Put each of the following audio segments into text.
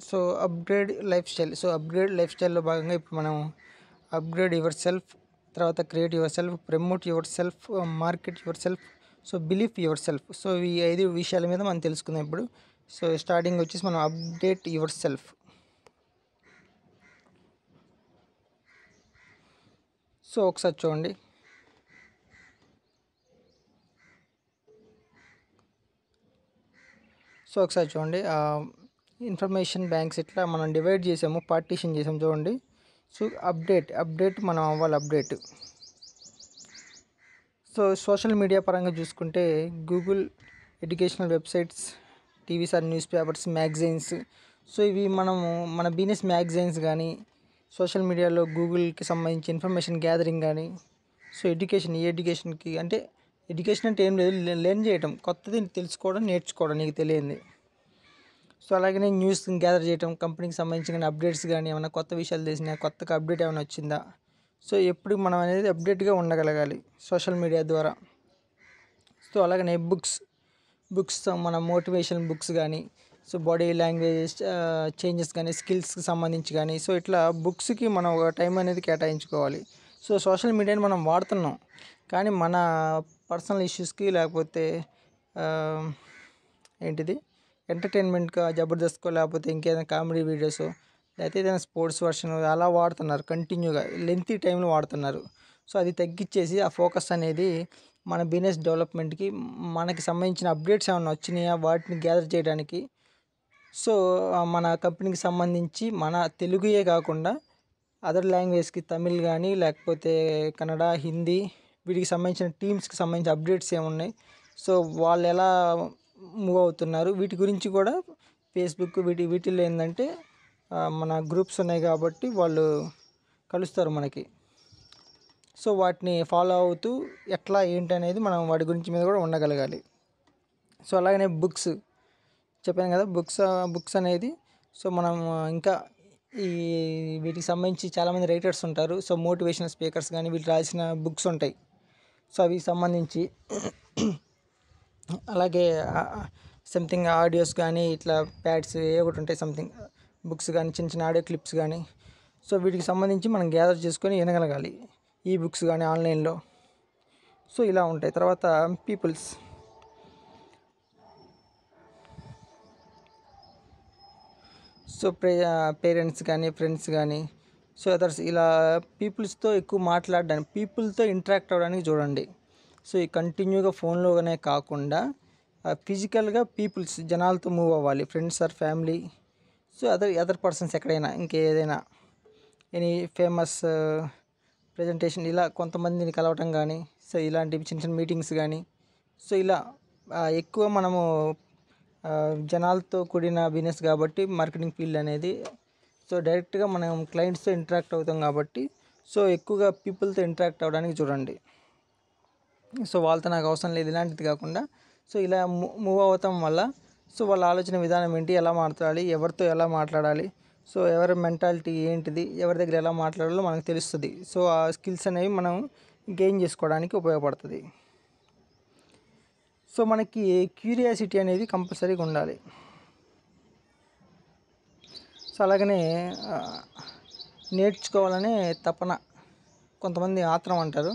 So upgrade life style. So upgrade life స్టైల్‌లో భాగంగా ఇప్పుడు మనం అప్గ్రేడ్ యువర్ సెల్ఫ్, తర్వాత create your self, promote your self, market your self, so believe your self. So ఈ 5 విషయాల మీద మనం తెలుసుకుందాం ఇప్పుడు. సో స్టార్టింగ్ వచ్చేసి మనం అప్డేట్ యువర్ సెల్ఫ్. సో ఒకసారి చూడండి. ఇన్ఫర్మేషన్ బ్యాంక్స్ ఇట్లా మనం డివైడ్ చేసాము, పార్టీషన్ చేసాము చూడండి. సో అప్డేట్ మనం అవ్వాలి అప్డేట్. సో సోషల్ మీడియా పరంగా చూసుకుంటే Google, educational websites, TVs or newspapers, magazines. So ఇవి మనము మన బిజినెస్ మ్యాగజైన్స్ కానీ, సోషల్ మీడియాలో గూగుల్కి సంబంధించి ఇన్ఫర్మేషన్ గ్యాదరింగ్ కానీ, సో ఎడ్యుకేషన్కి అంటే ఎడ్యుకేషన్ అంటే ఏం లేదు, లెర్న్ చేయటం, కొత్తది తెలుసుకోవడం, నేర్చుకోవడం నీకు తెలియంది. సో అలాగనే న్యూస్ గ్యాదర్ చేయటం, కంపెనీకి సంబంధించిన అప్డేట్స్ కానీ, ఏమైనా కొత్త విషయాలు తెలిసినా, కొత్తగా అప్డేట్ ఏమైనా వచ్చిందా. సో ఎప్పుడు మనం అనేది అప్డేట్గా ఉండగలగాలి సోషల్ మీడియా ద్వారా. సో అలాగనే బుక్స్ మన మోటివేషన్ బుక్స్ కానీ, సో బాడీ లాంగ్వేజ్ చేంజెస్ కానీ, స్కిల్స్కి సంబంధించి కానీ, సో ఇట్లా బుక్స్కి మనం ఒక టైం అనేది కేటాయించుకోవాలి. సో సోషల్ మీడియాని మనం వాడుతున్నాం, కానీ మన పర్సనల్ ఇష్యూస్కి లేకపోతే ఎంటర్టైన్మెంట్గా జబర్దస్త్కో లేకపోతే ఇంకేదైనా కామెడీ వీడియోస్ లేకపోతే ఏదైనా స్పోర్ట్స్ వర్షన్ అలా వాడుతున్నారు, కంటిన్యూగా లెంతీ టైంలో వాడుతున్నారు. సో అది తగ్గించేసి ఆ ఫోకస్ అనేది మన బిజినెస్ డెవలప్మెంట్కి, మనకి సంబంధించిన అప్డేట్స్ ఏమైనా వచ్చినాయా వాటిని గ్యాదర్ చేయడానికి. సో మన కంపెనీకి సంబంధించి మన తెలుగుయే కాకుండా అదర్ లాంగ్వేజ్కి తమిళ్ కానీ లేకపోతే కన్నడ, హిందీ వీటికి సంబంధించిన టీమ్స్కి సంబంధించిన అప్డేట్స్ ఏమున్నాయి, సో వాళ్ళు ఎలా మూవ్ అవుతున్నారు వీటి గురించి కూడా ఫేస్బుక్ వీటిల్లో ఏంటంటే మన గ్రూప్స్ ఉన్నాయి కాబట్టి వాళ్ళు కలుస్తారు మనకి. సో వాటిని ఫాలో అవుతూ ఎట్లా ఏంటి అనేది మనం వాటి గురించి మీద కూడా ఉండగలగాలి. సో అలాగనే బుక్స్ చెప్పాను కదా, బుక్స్ అనేది సో మనం ఇంకా వీటికి సంబంధించి చాలామంది రైటర్స్ ఉంటారు. సో మోటివేషనల్ స్పీకర్స్ కానీ వీళ్ళు రాసిన బుక్స్ ఉంటాయి. సో అవి సంబంధించి అలాగే సంథింగ్ ఆడియోస్ కానీ ఇట్లా ప్యాడ్స్ ఒకటి ఉంటాయి, సంథింగ్ బుక్స్ కానీ చిన్న చిన్న ఆడియో క్లిప్స్ కానీ, సో వీటికి సంబంధించి మనం గ్యాదర్ చేసుకొని వినగలగాలి, ఈ బుక్స్ కానీ ఆన్లైన్లో. సో ఇలా ఉంటాయి. తర్వాత పీపుల్స్, సో పేరెంట్స్ కానీ ఫ్రెండ్స్ కానీ, సో అదర్స్ ఇలా పీపుల్స్తో ఎక్కువ మాట్లాడడానికి, పీపుల్తో ఇంటరాక్ట్ అవ్వడానికి చూడండి. సో ఈ కంటిన్యూగా ఫోన్లోనే కాకుండా ఫిజికల్గా జనాలతో మూవ్ అవ్వాలి, friends or family, so other persons ఎక్కడైనా ఇంకేదైనా ఎనీ ఫేమస్ ప్రజెంటేషన్ ఇలా కొంతమందిని కలవటం కానీ, సో ఇలాంటివి చిన్న చిన్న మీటింగ్స్ కానీ, సో ఇలా ఎక్కువ మనము జనాలతో కూడిన బిజినెస్ కాబట్టి మార్కెటింగ్ ఫీల్డ్ అనేది, సో డైరెక్ట్గా మనం క్లయింట్స్తో ఇంటరాక్ట్ అవుతాం కాబట్టి సో ఎక్కువగా పీపుల్తో ఇంటరాక్ట్ అవ్వడానికి చూడండి. సో వాళ్ళతో నాకు అవసరం లేదు ఇలాంటిది కాకుండా, సో ఇలా మూవ్ అవటం వల్ల సో వాళ్ళ ఆలోచన విధానం ఏంటి, ఎలా మాట్లాడాలి, ఎవరితో ఎలా మాట్లాడాలి, సో ఎవరి మెంటాలిటీ ఏంటిది, ఎవరి దగ్గర ఎలా మాట్లాడాలో మనకు తెలుస్తుంది. సో ఆ స్కిల్స్ అనేవి మనం గెయిన్ చేసుకోవడానికి ఉపయోగపడుతుంది. సో మనకి క్యూరియాసిటీ అనేది కంపల్సరీగా ఉండాలి. సో అలాగనే నేర్చుకోవాలనే తపన, కొంతమంది ఆత్రం అంటారు,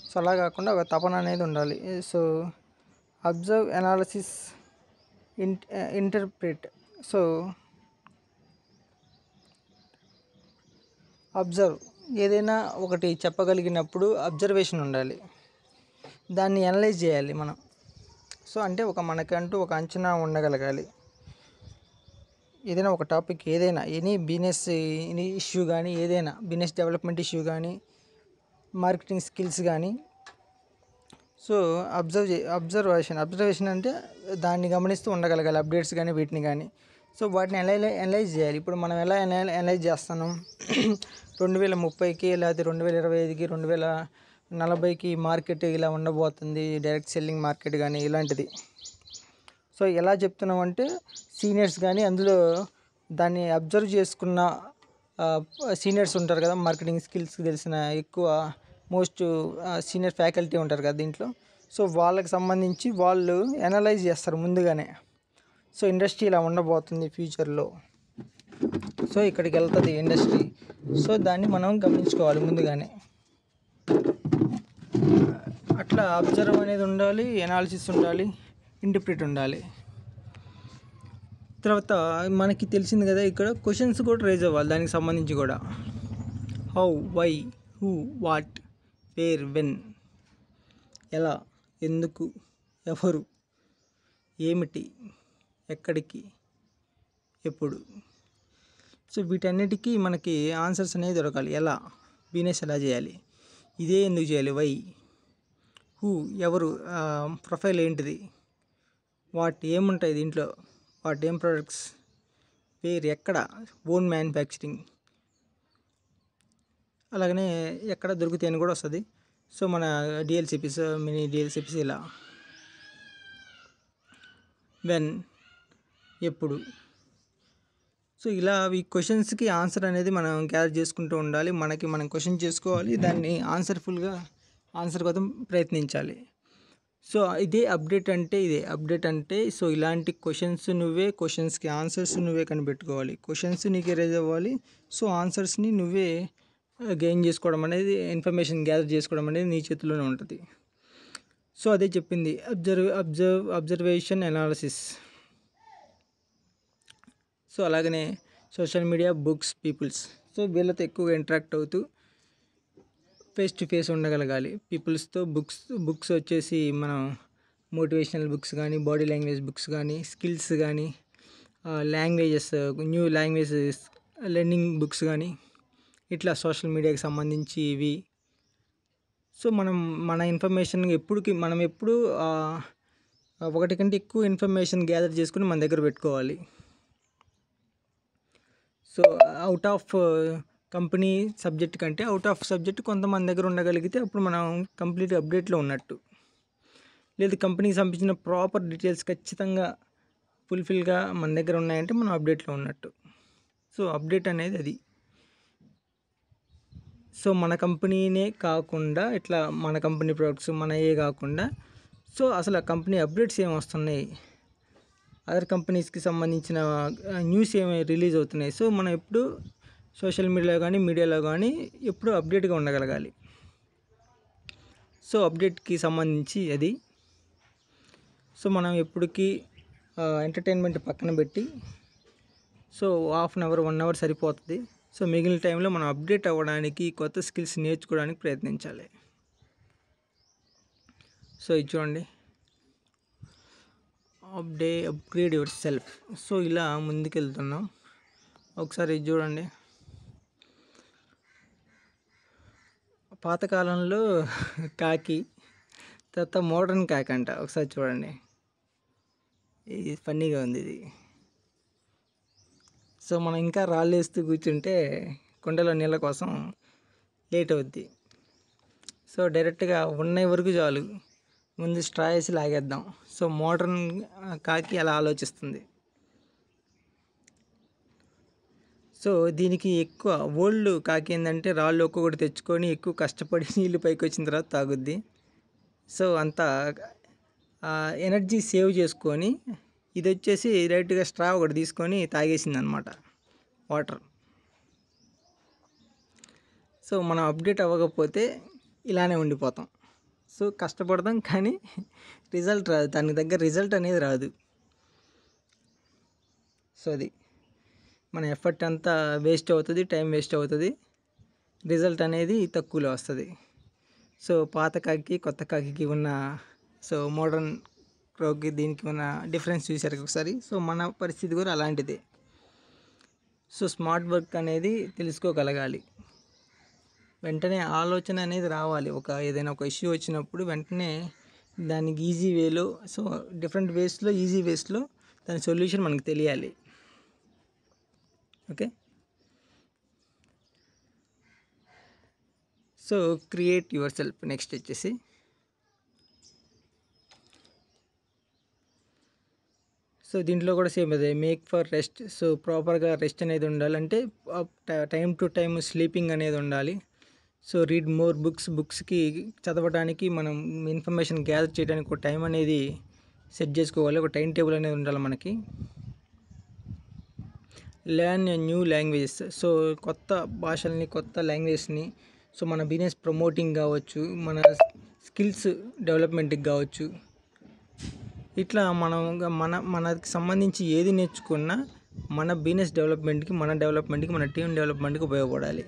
సో అలా కాకుండా ఒక తపన అనేది ఉండాలి. So observe, analysis, interpret. So observe, ఏదైనా ఒకటి చెప్పగలిగినప్పుడు అబ్జర్వేషన్ ఉండాలి, దాన్ని అనలైజ్ చేయాలి మనం. సో అంటే మనకంటూ ఒక అంచనా ఉండగలగాలి. ఏదైనా ఒక టాపిక్, ఏదైనా ఎనీ బిజినెస్ ఇష్యూ కానీ, ఏదైనా బిజినెస్ డెవలప్మెంట్ ఇష్యూ కానీ, మార్కెటింగ్ స్కిల్స్ కానీ, సో అబ్జర్వేషన్ అంటే దాన్ని గమనిస్తూ ఉండగలగాలి, అప్డేట్స్ కానీ వీటిని కానీ. సో వాటిని అనలైజ్ చేయాలి. ఇప్పుడు మనం ఎలా అనలైజ్ చేస్తున్నాం, 2030కి లేకపోతే 2025కి 2040కి మార్కెట్ ఇలా ఉండబోతుంది, డైరెక్ట్ సెల్లింగ్ మార్కెట్ కానీ ఇలాంటిది. సో ఎలా చెప్తున్నాం అంటే సీనియర్స్ కానీ అందులో దాన్ని అబ్జర్వ్ చేసుకున్న సీనియర్స్ ఉంటారు కదా, మార్కెటింగ్ స్కిల్స్ తెలిసిన ఎక్కువ మోస్ట్ సీనియర్ ఫ్యాకల్టీ ఉంటారు కదా దీంట్లో. సో వాళ్ళకి సంబంధించి వాళ్ళు అనలైజ్ చేస్తారు ముందుగానే. సో ఇండస్ట్రీ ఇలా ఉండబోతుంది ఫ్యూచర్లో, సో ఇక్కడికి వెళ్తుంది ఇండస్ట్రీ. సో దాన్ని మనం గమనించుకోవాలి ముందుగానే. అట్లా అబ్జర్వ్ అనేది ఉండాలి, ఎనాలిసిస్ ఉండాలి, ఇంటర్ప్రిట్ ఉండాలి. తర్వాత మనకి తెలిసింది కదా, ఇక్కడ క్వశ్చన్స్ కూడా రైజ్ అవ్వాలి దానికి సంబంధించి కూడా. How, why, who, what, where, when, ఎలా, ఎందుకు, ఎవరు, ఏమిటి, ఎక్కడికి, ఎప్పుడు. సో వీటన్నిటికీ మనకి ఆన్సర్స్ అనేది దొరకాలి. ఎలా, బిజినెస్ ఎలా చేయాలి, ఇదే ఎందుకు చేయాలి, వై, హూ, ఎవరు, ప్రొఫైల్ ఏంటిది, వాట్, ఏముంటాయి దీంట్లో, వాట్, ఏం ప్రొడక్ట్స్, వేర్, ఎక్కడ, ఓన్ మ్యానుఫ్యాక్చరింగ్, అలాగనే ఎక్కడ దొరుకుతాయి అని కూడా వస్తుంది. సో మన డిఎల్సిపిస్, మినీ డిఎల్సిపిస్ ఇలా. వెన్, ఎప్పుడు. సో ఇలా ఈ క్వశ్చన్స్కి ఆన్సర్ అనేది మనం గ్యాదర్ చేసుకుంటూ ఉండాలి. మనం క్వశ్చన్ చేసుకోవాలి, దాన్ని ఆన్సర్ కోసం ప్రయత్నించాలి. సో ఇదే అప్డేట్ అంటే సో ఇలాంటి క్వశ్చన్స్కి ఆన్సర్స్ నువ్వే కనిపెట్టుకోవాలి. క్వశ్చన్స్ నీకే రైజ్ అవ్వాలి. సో ఆన్సర్స్ని నువ్వే గెయిన్ చేసుకోవడం అనేది, ఇన్ఫర్మేషన్ గ్యాదర్ చేసుకోవడం అనేది నీ చేతిలోనే ఉంటుంది. సో అదే చెప్పింది, అబ్జర్వేషన్, ఎనాలిసిస్. సో అలాగనే social media, books, peoples. So వీళ్ళతో ఎక్కువగా ఇంటరాక్ట్ అవుతూ ఫేస్ టు ఫేస్ ఉండగలగాలి పీపుల్స్తో. బుక్స్ వచ్చేసి మనం మోటివేషనల్ బుక్స్ కానీ, బాడీ లాంగ్వేజ్ బుక్స్ కానీ, స్కిల్స్ కానీ, languages, new languages learning books కానీ, ఇట్లా సోషల్ మీడియాకి సంబంధించి ఇవి. సో మన ఇన్ఫర్మేషన్ మనం ఎప్పుడు ఒకటి కంటే ఎక్కువ ఇన్ఫర్మేషన్ గ్యాదర్ చేసుకుని మన దగ్గర పెట్టుకోవాలి. So out of company subject కంటే అవుట్ ఆఫ్ సబ్జెక్ట్ కొంతమంది దగ్గర ఉండగలిగితే అప్పుడు మనం కంప్లీట్ అప్డేట్లో ఉన్నట్టు. లేదు, కంపెనీకి సంబంధించిన ప్రాపర్ డీటెయిల్స్ ఖచ్చితంగా ఫుల్ఫిల్గా మన దగ్గర ఉన్నాయంటే మనం అప్డేట్లో ఉన్నట్టు. సో అప్డేట్ అనేది అది. సో మన కంపెనీనే కాకుండా ఇట్లా మన కంపెనీ ప్రొడక్ట్స్ మనయే కాకుండా, సో అసలు ఆ కంపెనీ అప్డేట్స్ ఏమి వస్తున్నాయి, అదర్ కంపెనీస్కి సంబంధించిన న్యూస్ ఏమి రిలీజ్ అవుతున్నాయి. సో మనం ఎప్పుడు సోషల్ మీడియాలో కానీ ఎప్పుడు అప్డేట్గా ఉండగలగాలి. సో అప్డేట్కి సంబంధించి అది. సో మనం ఎప్పటికీ ఎంటర్టైన్మెంట్ పక్కన పెట్టి, so half an hour 1 hour సరిపోతుంది. సో మిగిలిన టైంలో మనం అప్డేట్ అవ్వడానికి, కొత్త స్కిల్స్ నేర్చుకోవడానికి ప్రయత్నించాలి. సో ఇది చూడండి, అప్గ్రేడ్ యువర్ సెల్ఫ్. సో ఇలా ముందుకెళ్తున్నాం. ఒకసారి ఇది చూడండి, పాతకాలంలో కాకి, తర్వాత మోడర్న్ కాకి అంట. ఒకసారి చూడండి, ఇది ఫన్నీగా ఉంది ఇది. సో మనం ఇంకా రాళ్ళు వేస్తూ కూర్చుంటే కుండలో నీళ్ళ కోసం లేట్ అవుద్ది. సో డైరెక్ట్గా ఉన్న వరకు చాలు, ముందు స్ట్రా వేసి లాగేద్దాం. సో మోడర్న్ కాకి అలా ఆలోచిస్తుంది. సో దీనికి ఎక్కువ ఓల్డ్ కాకి ఏంటంటే రాళ్ళు ఒక్కొక్కటి తెచ్చుకొని ఎక్కువ కష్టపడి నీళ్ళు పైకి వచ్చిన తర్వాత తాగుద్ది. సో అంతా ఎనర్జీ సేవ్ చేసుకొని, ఇది వచ్చేసి డైరెక్ట్గా స్ట్రా ఒకటి తీసుకొని తాగేసింది అనమాట, వాటర్. సో మనం అప్డేట్ అవ్వకపోతే ఇలానే ఉండిపోతాం. సో కష్టపడతాం కానీ రిజల్ట్ రాదు, దానికి దగ్గర రిజల్ట్ అనేది రాదు. సో అది మన ఎఫర్ట్ అంతా వేస్ట్ అవుతుంది, టైం వేస్ట్ అవుతుంది, రిజల్ట్ అనేది తక్కువలో వస్తుంది. సో పాత కాకి కొత్త కాకి ఉన్న, సో మోడర్న్ క్రోకి దీనికి ఉన్న డిఫరెన్స్ చూసారు ఒకసారి. సో మన పరిస్థితి కూడా అలాంటిదే. సో స్మార్ట్ వర్క్ అనేది తెలుసుకోగలగాలి, వెంటనే ఆలోచన అనేది రావాలి. ఏదైనా ఒక ఇష్యూ వచ్చినప్పుడు వెంటనే దానికి ఈజీ వేలో, సో డిఫరెంట్ వేస్లో, ఈజీ వేస్లో దాని సొల్యూషన్ మనకు తెలియాలి. Okay, so create your self. Next వచ్చేసి సో దీంట్లో కూడా సేమ్ అదే, మేక్ ఫర్ రెస్ట్. సో ప్రాపర్గా రెస్ట్ అనేది ఉండాలంటే టైం టు టైం స్లీపింగ్ అనేది ఉండాలి. సో రీడ్ మోర్ బుక్స్కి చదవడానికి, మనం ఇన్ఫర్మేషన్ గ్యాదర్ చేయడానికి ఒక టైం అనేది సెట్ చేసుకోవాలి, ఒక టైం టేబుల్ అనేది ఉండాలి మనకి. Learn new languages. సో కొత్త భాషల్ని, కొత్త లాంగ్వేజ్ని, సో మన బిజినెస్ ప్రమోటింగ్ కావచ్చు, మన స్కిల్స్ డెవలప్మెంట్కి కావచ్చు, ఇట్లా మనం మనకి సంబంధించి ఏది నేర్చుకున్నా మన బిజినెస్ డెవలప్మెంట్కి, మన టీం డెవలప్మెంట్కి ఉపయోగపడాలి.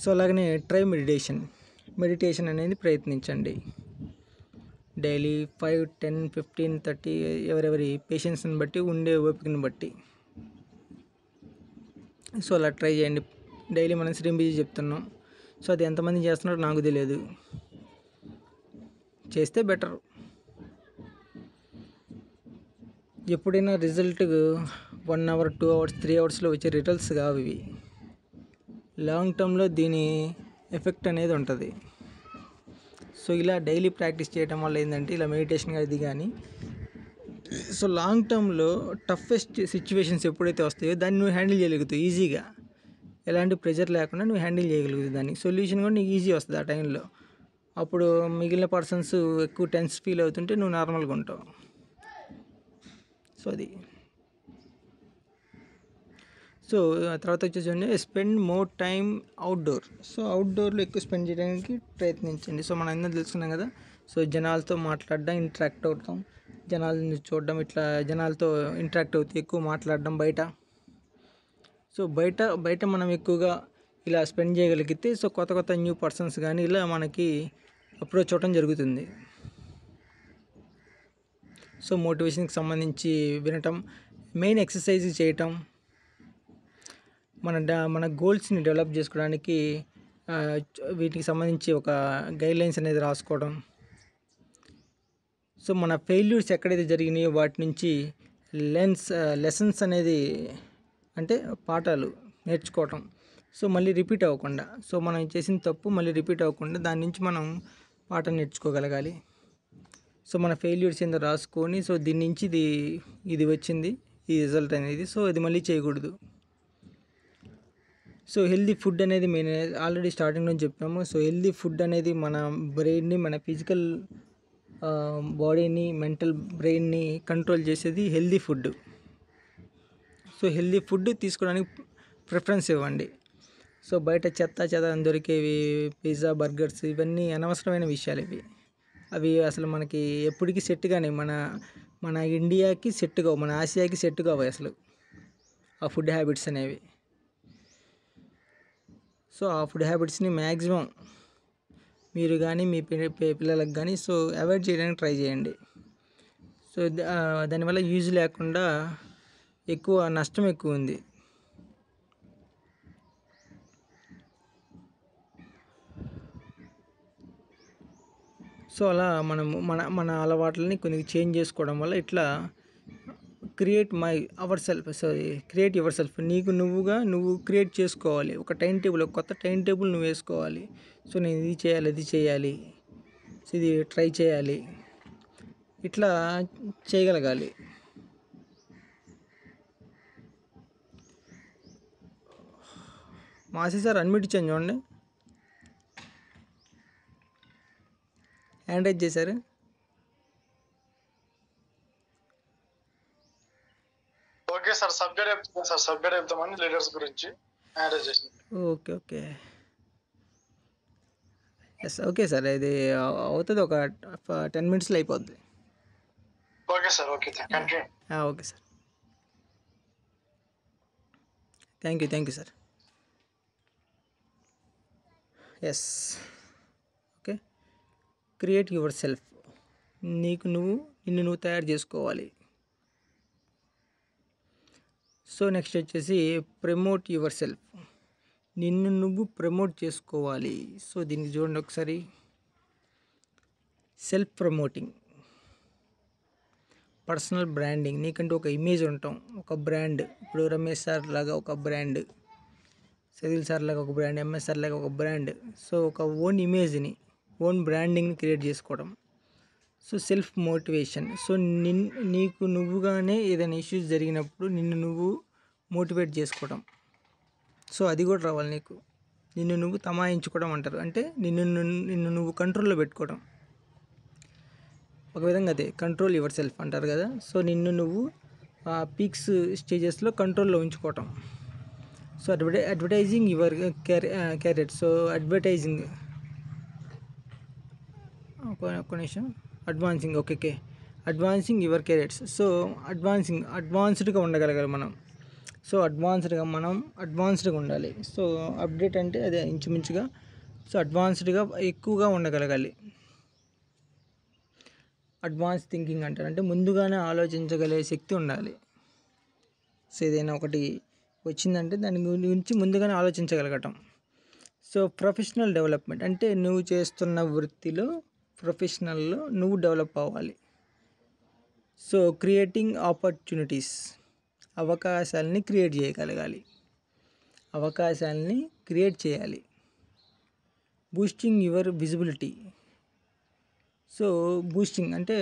సో అలాగనే ట్రై మెడిటేషన్ అనేది ప్రయత్నించండి. డైలీ 5, 10, 15, 30 ఎవరెవరి పేషెన్స్ని బట్టి, ఉండే ఓపికని బట్టి సో అలా ట్రై చేయండి. డైలీ మనం శ్రీంబీజీ చెప్తున్నాం. సో అది ఎంతమంది చేస్తున్నారో నాకు తెలియదు, చేస్తే బెటర్. ఎప్పుడైనా రిజల్ట్ 1 hour, 2 hours, 3 hours వచ్చే రిజల్ట్స్ కావు ఇవి. లాంగ్ టర్మ్లో దీని ఎఫెక్ట్ అనేది ఉంటుంది. సో ఇలా డైలీ ప్రాక్టీస్ చేయడం వల్ల ఏంటంటే, ఇలా మెడిటేషన్ అది కానీ, సో లాంగ్ టర్మ్లో టఫెస్ట్ సిచ్యువేషన్స్ ఎప్పుడైతే వస్తాయో దాన్ని నువ్వు హ్యాండిల్ చేయగలుగుతావు ఈజీగా. ఎలాంటి ప్రెజర్ లేకుండా నువ్వు హ్యాండిల్ చేయగలుగుతావు. దానికి సొల్యూషన్ కూడా నీకు ఈజీ వస్తుంది ఆ టైంలో. అప్పుడు మిగిలిన పర్సన్స్ ఎక్కువ టెన్స్ ఫీల్ అవుతుంటే నువ్వు నార్మల్గా ఉంటావు. సో అది. సో తర్వాత వచ్చేసి spend more time outdoor. So అవుట్డోర్లో ఎక్కువ స్పెండ్ చేయడానికి ప్రయత్నించండి. సో మనం అందరం తెలుసుకున్నాం కదా, సో జనాలతో మాట్లాడడం, ఇంటరాక్ట్ అవుతాం, జనాలని చూడడం, ఇట్లా జనాలతో ఇంటరాక్ట్ అవుతూ ఎక్కువ మాట్లాడడం బయట. సో బయట మనం ఎక్కువగా ఇలా స్పెండ్ చేయగలిగితే, సో కొత్త న్యూ పర్సన్స్ కానీ ఇలా మనకి అప్రోచ్ అవ్వడం జరుగుతుంది. సో మోటివేషన్కి సంబంధించి వినటం, మెయిన్ ఎక్సర్సైజ్ చేయటం, మన గోల్స్ని డెవలప్ చేసుకోవడానికి వీటికి సంబంధించి ఒక గైడ్లైన్స్ అనేది రాసుకోవడం. సో మన ఫెయిల్యూర్స్ ఎక్కడైతే జరిగినాయో వాటి నుంచి లెసన్స్ అనేది, అంటే పాఠాలు నేర్చుకోవటం. సో మళ్ళీ రిపీట్ అవ్వకుండా, సో మనం చేసిన తప్పు మళ్ళీ రిపీట్ అవ్వకుండా దాని నుంచి మనం పాఠం నేర్చుకోగలగాలి. సో మన ఫెయిల్యూర్స్ ఏందో రాసుకొని, సో దీని నుంచి ఇది వచ్చింది ఈ రిజల్ట్ అనేది, సో ఇది మళ్ళీ చేయకూడదు. సో హెల్దీ ఫుడ్ అనేది మెయిన్, ఆల్రెడీ స్టార్టింగ్ నుంచి చెప్పాము. సో హెల్దీ ఫుడ్ అనేది మన బ్రెయిన్ని, మన ఫిజికల్ బాడీని, మెంటల్ బ్రెయిన్ని కంట్రోల్ చేసేది healthy food. So healthy food తీసుకోవడానికి ప్రిఫరెన్స్ ఇవ్వండి. సో బయట చెత్త దొరికేవి పిజ్జా, బర్గర్స్, ఇవన్నీ అనవసరమైన విషయాలు. అవి అసలు మనకి ఎప్పటికీ సెట్ కానీ, మన ఇండియాకి సెట్ కావు, మన ఆసియాకి సెట్ కావు అసలు ఆ ఫుడ్ హ్యాబిట్స్ అనేవి. సో ఆ ఫుడ్ హ్యాబిట్స్ని మ్యాక్సిమం మీరు కానీ మీ పిల్లలకు కానీ సో అవాయిడ్ చేయడానికి ట్రై చేయండి. సో దానివల్ల యూజ్ లేకుండా నష్టం ఎక్కువ ఉంది. సో అలా మనము మన అలవాట్లని కొన్ని చేంజ్ చేసుకోవడం వల్ల ఇట్లా క్రియేట్ యువర్ సెల్ఫ్, నువ్వు క్రియేట్ చేసుకోవాలి. ఒక కొత్త టైం టేబుల్ నువ్వు వేసుకోవాలి. సో నేను ఇది చేయాలి, అది చేయాలి, సో ఇది ట్రై చేయాలి, ఇట్లా చేయగలగాలి. మాసి సార్ అన్మ్యూట్ ఇచ్చాను చూడండి, హ్యాండ్ రైజ్ చేశారు. ఓకే సార్, సబ్జెక్ట్ చెప్తామని లీడర్స్ గురించి హ్యాండ్ రైజ్ చేసింది. ఓకే ఎస్, ఓకే సార్, ఇది అవుతుంది, ఒక 10 minutesలో అయిపోద్ది. Okay sir, okay okay sir, thank you sir. Yes, okay. Create yourself, నిన్ను నువ్వు తయారు చేసుకోవాలి. సో నెక్స్ట్ వచ్చేసి ప్రమోట్ యువర్ సెల్ఫ్, నిన్ను నువ్వు ప్రమోట్ చేసుకోవాలి. సో దీనికి చూడండి ఒకసారి, సెల్ఫ్ ప్రమోటింగ్, పర్సనల్ బ్రాండింగ్. నీకంటూ ఒక ఇమేజ్ ఉంటాం, ఒక బ్రాండ్. ఇప్పుడు రమేష్ సార్ లాగా ఒక బ్రాండ్, సదిల్ సార్ లాగా ఒక బ్రాండ్, ఎంఎస్ సార్ లాగా ఒక బ్రాండ్. సో ఒక ఓన్ ఇమేజ్ని, ఓన్ బ్రాండింగ్ని క్రియేట్ చేసుకోవడం. సో సెల్ఫ్ మోటివేషన్, సో నీకు నువ్వుగానే ఏదైనా ఇష్యూస్ జరిగినప్పుడు నిన్ను నువ్వు మోటివేట్ చేసుకోవడం. సో అది కూడా రావాలి నీకు. నిన్ను నువ్వు తమాయించుకోవడం అంటారు, అంటే నిన్ను నువ్వు కంట్రోల్లో పెట్టుకోవడం. ఒక విధంగా అదే కంట్రోల్ యువర్ సెల్ఫ్ అంటారు కదా. సో నిన్ను నువ్వు పీక్స్ స్టేజెస్లో కంట్రోల్లో ఉంచుకోవటం. So advertising your career. So advertising ఒక నిమిషం. Advancing your careers. సో అడ్వాన్స్డ్గా ఉండగలగాలి మనం. సో అడ్వాన్స్డ్గా ఉండాలి. సో అప్డేట్ అంటే అదే ఇంచుమించుగా. సో అడ్వాన్స్డ్గా ఎక్కువగా ఉండగలగాలి. అడ్వాన్స్ థింకింగ్ అంటారు, అంటే ముందుగానే ఆలోచించగలిగే శక్తి ఉండాలి. సో ఏదైనా ఒకటి వచ్చిందంటే దాని గురించి ముందుగానే ఆలోచించగలగటం. సో ప్రొఫెషనల్ డెవలప్మెంట్ అంటే నువ్వు చేస్తున్న వృత్తిలో ప్రొఫెషనల్లో నువ్వు డెవలప్ అవ్వాలి. సో క్రియేటింగ్ ఆపర్చునిటీస్, అవకాశాలని క్రియేట్ చేయగలగాలి. అవకాశాలని క్రియేట్ చేయాలి. Boosting your visibility. So boosting అంటే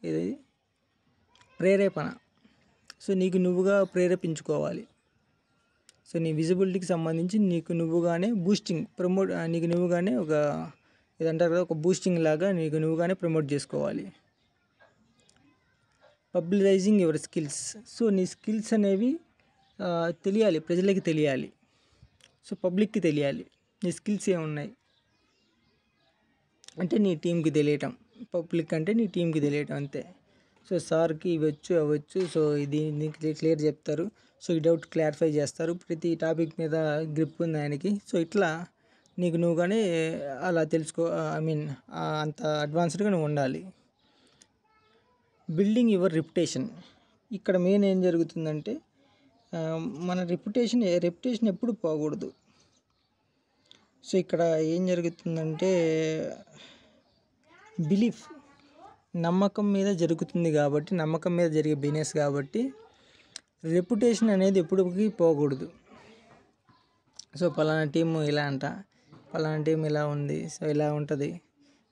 ఇది ప్రేరేపణ. సో నీకు నువ్వుగా ప్రేరేపించుకోవాలి. సో నీ విజిబిలిటీకి సంబంధించి నీకు నువ్వుగానే బూస్టింగ్ నీకు నువ్వుగానే ఒక ఏదంటారు కదా, ఒక బూస్టింగ్ లాగా నీకు నువ్వుగానే ప్రమోట్ చేసుకోవాలి. Publicising your skills. సో నీ స్కిల్స్ అనేవి తెలియాలి, ప్రజలకి తెలియాలి. సో పబ్లిక్కి తెలియాలి నీ స్కిల్స్ ఏమున్నాయి అంటే నీ టీంకి తెలియటం. పబ్లిక్ అంటే నీ టీంకి తెలియటం అంతే. సో సార్కి ఇవ్వచ్చు అవ్వచ్చు. సో ఇది నీకు క్లియర్ చెప్తారు. సో ఈ డౌట్ క్లారిఫై చేస్తారు. ప్రతి టాపిక్ మీద గ్రిప్ ఉంది ఆయనకి. సో ఇట్లా నీకు నువ్వుగానే అలా తెలుసుకో, అంత అడ్వాన్స్డ్గా నువ్వు ఉండాలి. Building your reputation. ఇక్కడ మెయిన్ ఏం జరుగుతుందంటే మన రెప్యుటేషన్ ఎప్పుడు పోకూడదు. సో ఇక్కడ ఏం జరుగుతుందంటే బిలీఫ్, నమ్మకం మీద జరుగుతుంది కాబట్టి, నమ్మకం మీద జరిగే బిజినెస్ కాబట్టి రెప్యుటేషన్ అనేది ఎప్పటికీ పోకూడదు. సో పలానా టీము ఇలా అంట, పలానా టీం ఇలా ఉంది, సో ఇలా ఉంటుంది,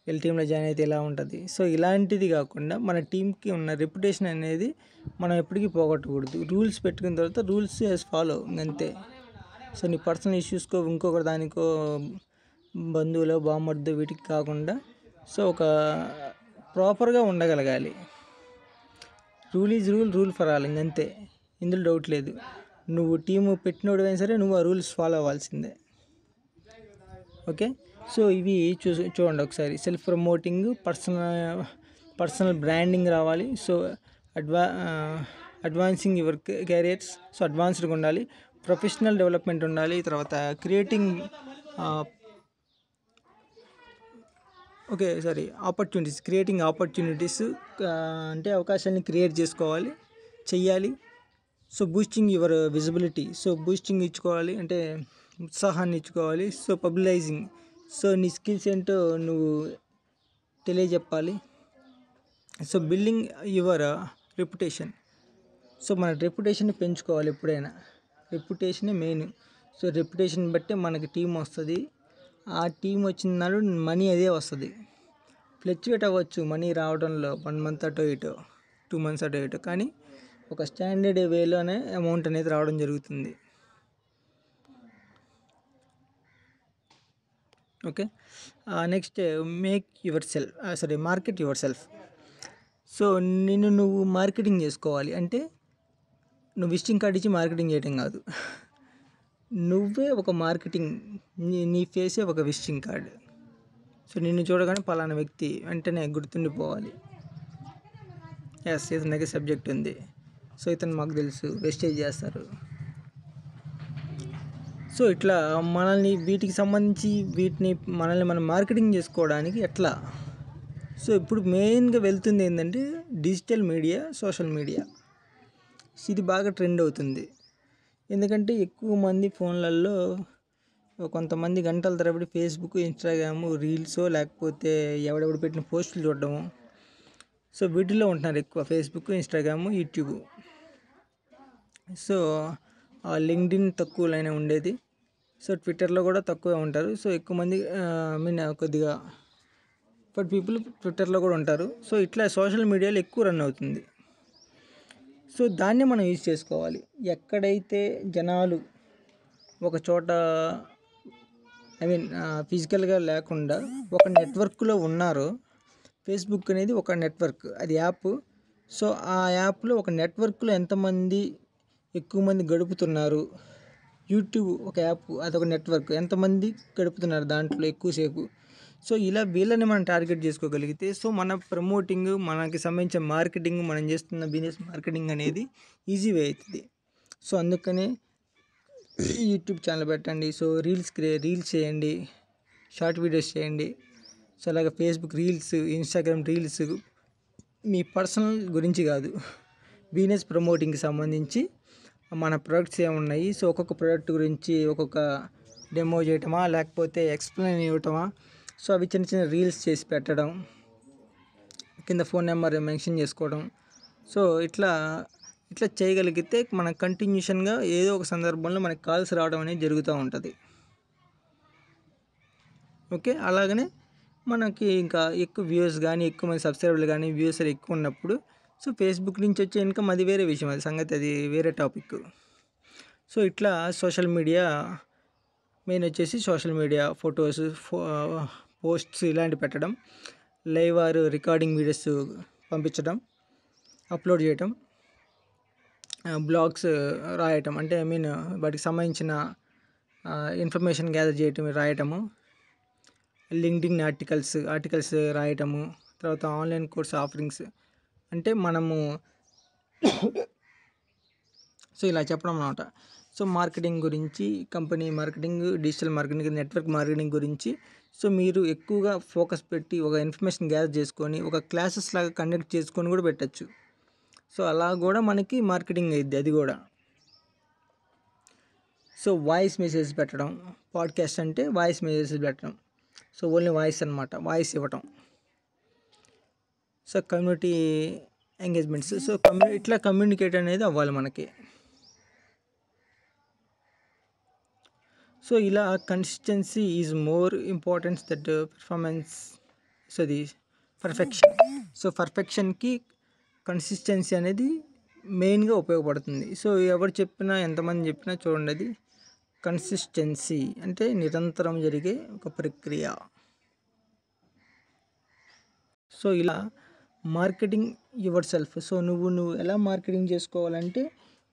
వీళ్ళ టీంలో జాయిన్ అయితే ఇలా ఉంటుంది. సో ఇలాంటిది కాకుండా మన టీంకి ఉన్న రెప్యుటేషన్ అనేది మనం ఎప్పటికీ పోగొట్టకూడదు. రూల్స్ పెట్టుకున్న తర్వాత రూల్స్ ఫాలో అంతే. సో నీ పర్సనల్ ఇష్యూస్కో ఇంకొకటి దానికో బంధువులో బామ్మర్దో వీటికి కాకుండా సో ఒక ప్రాపర్గా ఉండగలగాలి. Rule is rule for all, ఇంకంతే, ఇందులో డౌట్ లేదు. నువ్వు టీము పెట్టినోడైనా సరే నువ్వు ఆ రూల్స్ ఫాలో అవ్వాల్సిందే. ఓకే. సో ఇవి చూడండి ఒకసారి. సెల్ఫ్ ప్రమోటింగ్, పర్సనల్ బ్రాండింగ్ రావాలి. So advancing your careers. So అడ్వాన్స్డ్గా ఉండాలి. ప్రొఫెషనల్ డెవలప్మెంట్ ఉండాలి. తర్వాత క్రియేటింగ్ క్రియేటింగ్ ఆపర్చునిటీస్ అంటే అవకాశాన్ని క్రియేట్ చెయ్యాలి. So boosting your visibility. So boosting ఇచ్చుకోవాలి అంటే ఉత్సాహాన్ని ఇచ్చుకోవాలి. So publicising. సో నీ స్కిల్స్ ఏంటో నువ్వు తెలియజెప్పాలి. So building your reputation. So మన రెప్యుటేషన్ని పెంచుకోవాలి. ఎప్పుడైనా రెప్యుటేషనే మెయిన్. సో రెప్యుటేషన్ బట్టే మనకి టీం వస్తుంది. ఆ టీం వచ్చిన నాడు మనీ అదే వస్తుంది. ఫ్లక్చువేట్ అవ్వచ్చు మనీ రావడంలో 1 month అటో ఇటో, 2 months అటో ఇటో, కానీ ఒక స్టాండర్డ్ వేలోనే అమౌంట్ అనేది రావడం జరుగుతుంది. Okay. Next market your self. So నువ్వు మార్కెటింగ్ చేసుకోవాలి. అంటే నువ్వు విజిటింగ్ కార్డ్ ఇచ్చి మార్కెటింగ్ చేయడం కాదు, నువ్వే ఒక మార్కెటింగ్, నీ ఫేసే ఒక విజిటింగ్ కార్డ్. సో నిన్ను చూడగానే పలానా వ్యక్తి వెంటనే గుర్తుండిపోవాలి. ఇతనికి సబ్జెక్ట్ ఉంది, సో ఇతను మాకు తెలుసు, వెస్టేజ్ చేస్తారు. సో ఇట్లా వీటికి సంబంధించి మనల్ని మనం మార్కెటింగ్ చేసుకోవడానికి ఎట్లా. సో ఇప్పుడు మెయిన్గా వెళ్తుంది ఏంటంటే డిజిటల్ మీడియా, సోషల్ మీడియా. ఇది బాగా ట్రెండ్ అవుతుంది. ఎందుకంటే ఎక్కువ మంది ఫోన్లలో కొంతమంది గంటల తరబడి ఫేస్బుక్, ఇన్స్టాగ్రాము, రీల్స్, లేకపోతే ఎవడెవడు పెట్టిన పోస్టులు చూడడము. సో వీటిల్లో ఉంటున్నారు ఎక్కువ, Facebook, Instagram, YouTube. So LinkedIn తక్కువలోనే ఉండేది. సో ట్విట్టర్లో కూడా తక్కువే ఉంటారు. సో ఎక్కువ మంది కొద్దిగా పీపుల్ ట్విట్టర్లో కూడా ఉంటారు. సో ఇట్లా సోషల్ మీడియాలో ఎక్కువ రన్ అవుతుంది. సో దాన్ని మనం యూజ్ చేసుకోవాలి. ఎక్కడైతే జనాలు ఒక చోట ఫిజికల్గా లేకుండా ఒక నెట్వర్క్లో ఉన్నారో, ఫేస్బుక్ అనేది ఒక నెట్వర్క్, అది యాప్. సో ఆ యాప్లో ఒక నెట్వర్క్లో ఎంతమంది ఎక్కువ మంది గడుపుతున్నారు, యూట్యూబ్ ఒక యాప్ అదొక నెట్వర్క్, ఎంతమంది గడుపుతున్నారు దాంట్లో ఎక్కువసేపు. సో ఇలా వీళ్ళని మనం టార్గెట్ చేసుకోగలిగితే సో మన ప్రమోటింగ్, మనకి సంబంధించిన మార్కెటింగ్, మనం చేస్తున్న బిజినెస్ మార్కెటింగ్ అనేది ఈజీ వే అవుతుంది. సో అందుకనే యూట్యూబ్ ఛానల్ పెట్టండి, సో రీల్స్ చేయండి, షార్ట్ వీడియోస్ చేయండి. సో అలాగే ఫేస్బుక్ రీల్స్, ఇన్స్టాగ్రామ్ రీల్స్ మీ పర్సనల్ గురించి కాదు, బిజినెస్ ప్రమోటింగ్కి సంబంధించి మన ప్రొడక్ట్స్ ఏమున్నాయి, సో ఒక్కొక్క ప్రోడక్ట్ గురించి ఒక్కొక్క డెమో చేయటమా లేకపోతే ఎక్స్ప్లెయిన్ ఇవ్వటమా, సో అవి చిన్న చిన్న రీల్స్ చేసి పెట్టడం, కింద ఫోన్ నెంబర్ మెన్షన్ చేసుకోవడం. సో ఇట్లా చేయగలిగితే మనం కంటిన్యూషన్గా ఏదో ఒక సందర్భంలో మనకి కాల్స్ రావడం అనేది జరుగుతూ ఉంటుంది. ఓకే, అలాగనే మనకి ఇంకా ఎక్కువ వ్యూస్ కానీ, ఎక్కువ మంది సబ్స్క్రైబర్లు కానీ, వ్యూస్ ఎక్కువ ఉన్నప్పుడు సో ఫేస్బుక్ నుంచి వచ్చే ఇన్కమ్ అది వేరే విషయం, అది సంగతి, అది వేరే టాపిక్. సో ఇట్లా సోషల్ మీడియా మెయిన్ వచ్చేసి సోషల్ మీడియా ఫొటోస్, పోస్ట్స్ ఇలాంటివి పెట్టడం, లైవ్ ఆర్ రికార్డింగ్ వీడియోస్ పంపించడం, అప్లోడ్ చేయటం, బ్లాగ్స్ రాయటం, అంటే ఐ మీన్ వాటికి సంబంధించిన ఇన్ఫర్మేషన్ గ్యాదర్ చేయటం, రాయటము, లింక్డ్ఇన్ ఆర్టికల్స్ రాయటము, తర్వాత ఆన్లైన్ కోర్స్ ఆఫరింగ్స్, అంటే మనము సో ఇలా చెప్పడం అన్నమాట. సో మార్కెటింగ్ గురించి, company marketing, digital marketing, network marketing గురించి సో మీరు ఎక్కువగా ఫోకస్ పెట్టి ఒక ఇన్ఫర్మేషన్ గ్యాదర్ చేసుకొని ఒక క్లాసెస్ లాగా కండక్ట్ చేసుకొని కూడా పెట్టచ్చు. సో అలా కూడా మనకి మార్కెటింగ్ అయ్యిద్ది అది కూడా. సో వాయిస్ మెసేజ్ పెట్టడం, పాడ్కాస్ట్ అంటే వాయిస్ మెసేజ్ పెట్టడం, సో ఓన్లీ వాయిస్ అనమాట, వాయిస్ ఇవ్వటం. సో కమ్యూనిటీ ఎంగేజ్మెంట్స్, సో ఇట్లా కమ్యూనికేట్ అనేది అవ్వాలి మనకి. సో ఇలా consistency is more important that performance. So అది పర్ఫెక్షన్. సో పర్ఫెక్షన్కి కన్సిస్టెన్సీ అనేది మెయిన్గా ఉపయోగపడుతుంది. సో ఎవరు చెప్పినా, ఎంతమంది చెప్పినా చూడండి, అది కన్సిస్టెన్సీ అంటే నిరంతరం జరిగే ఒక ప్రక్రియ. సో ఇలా మార్కెటింగ్ యువర్ సెల్ఫ్. సో నువ్వు ఎలా మార్కెటింగ్ చేసుకోవాలంటే,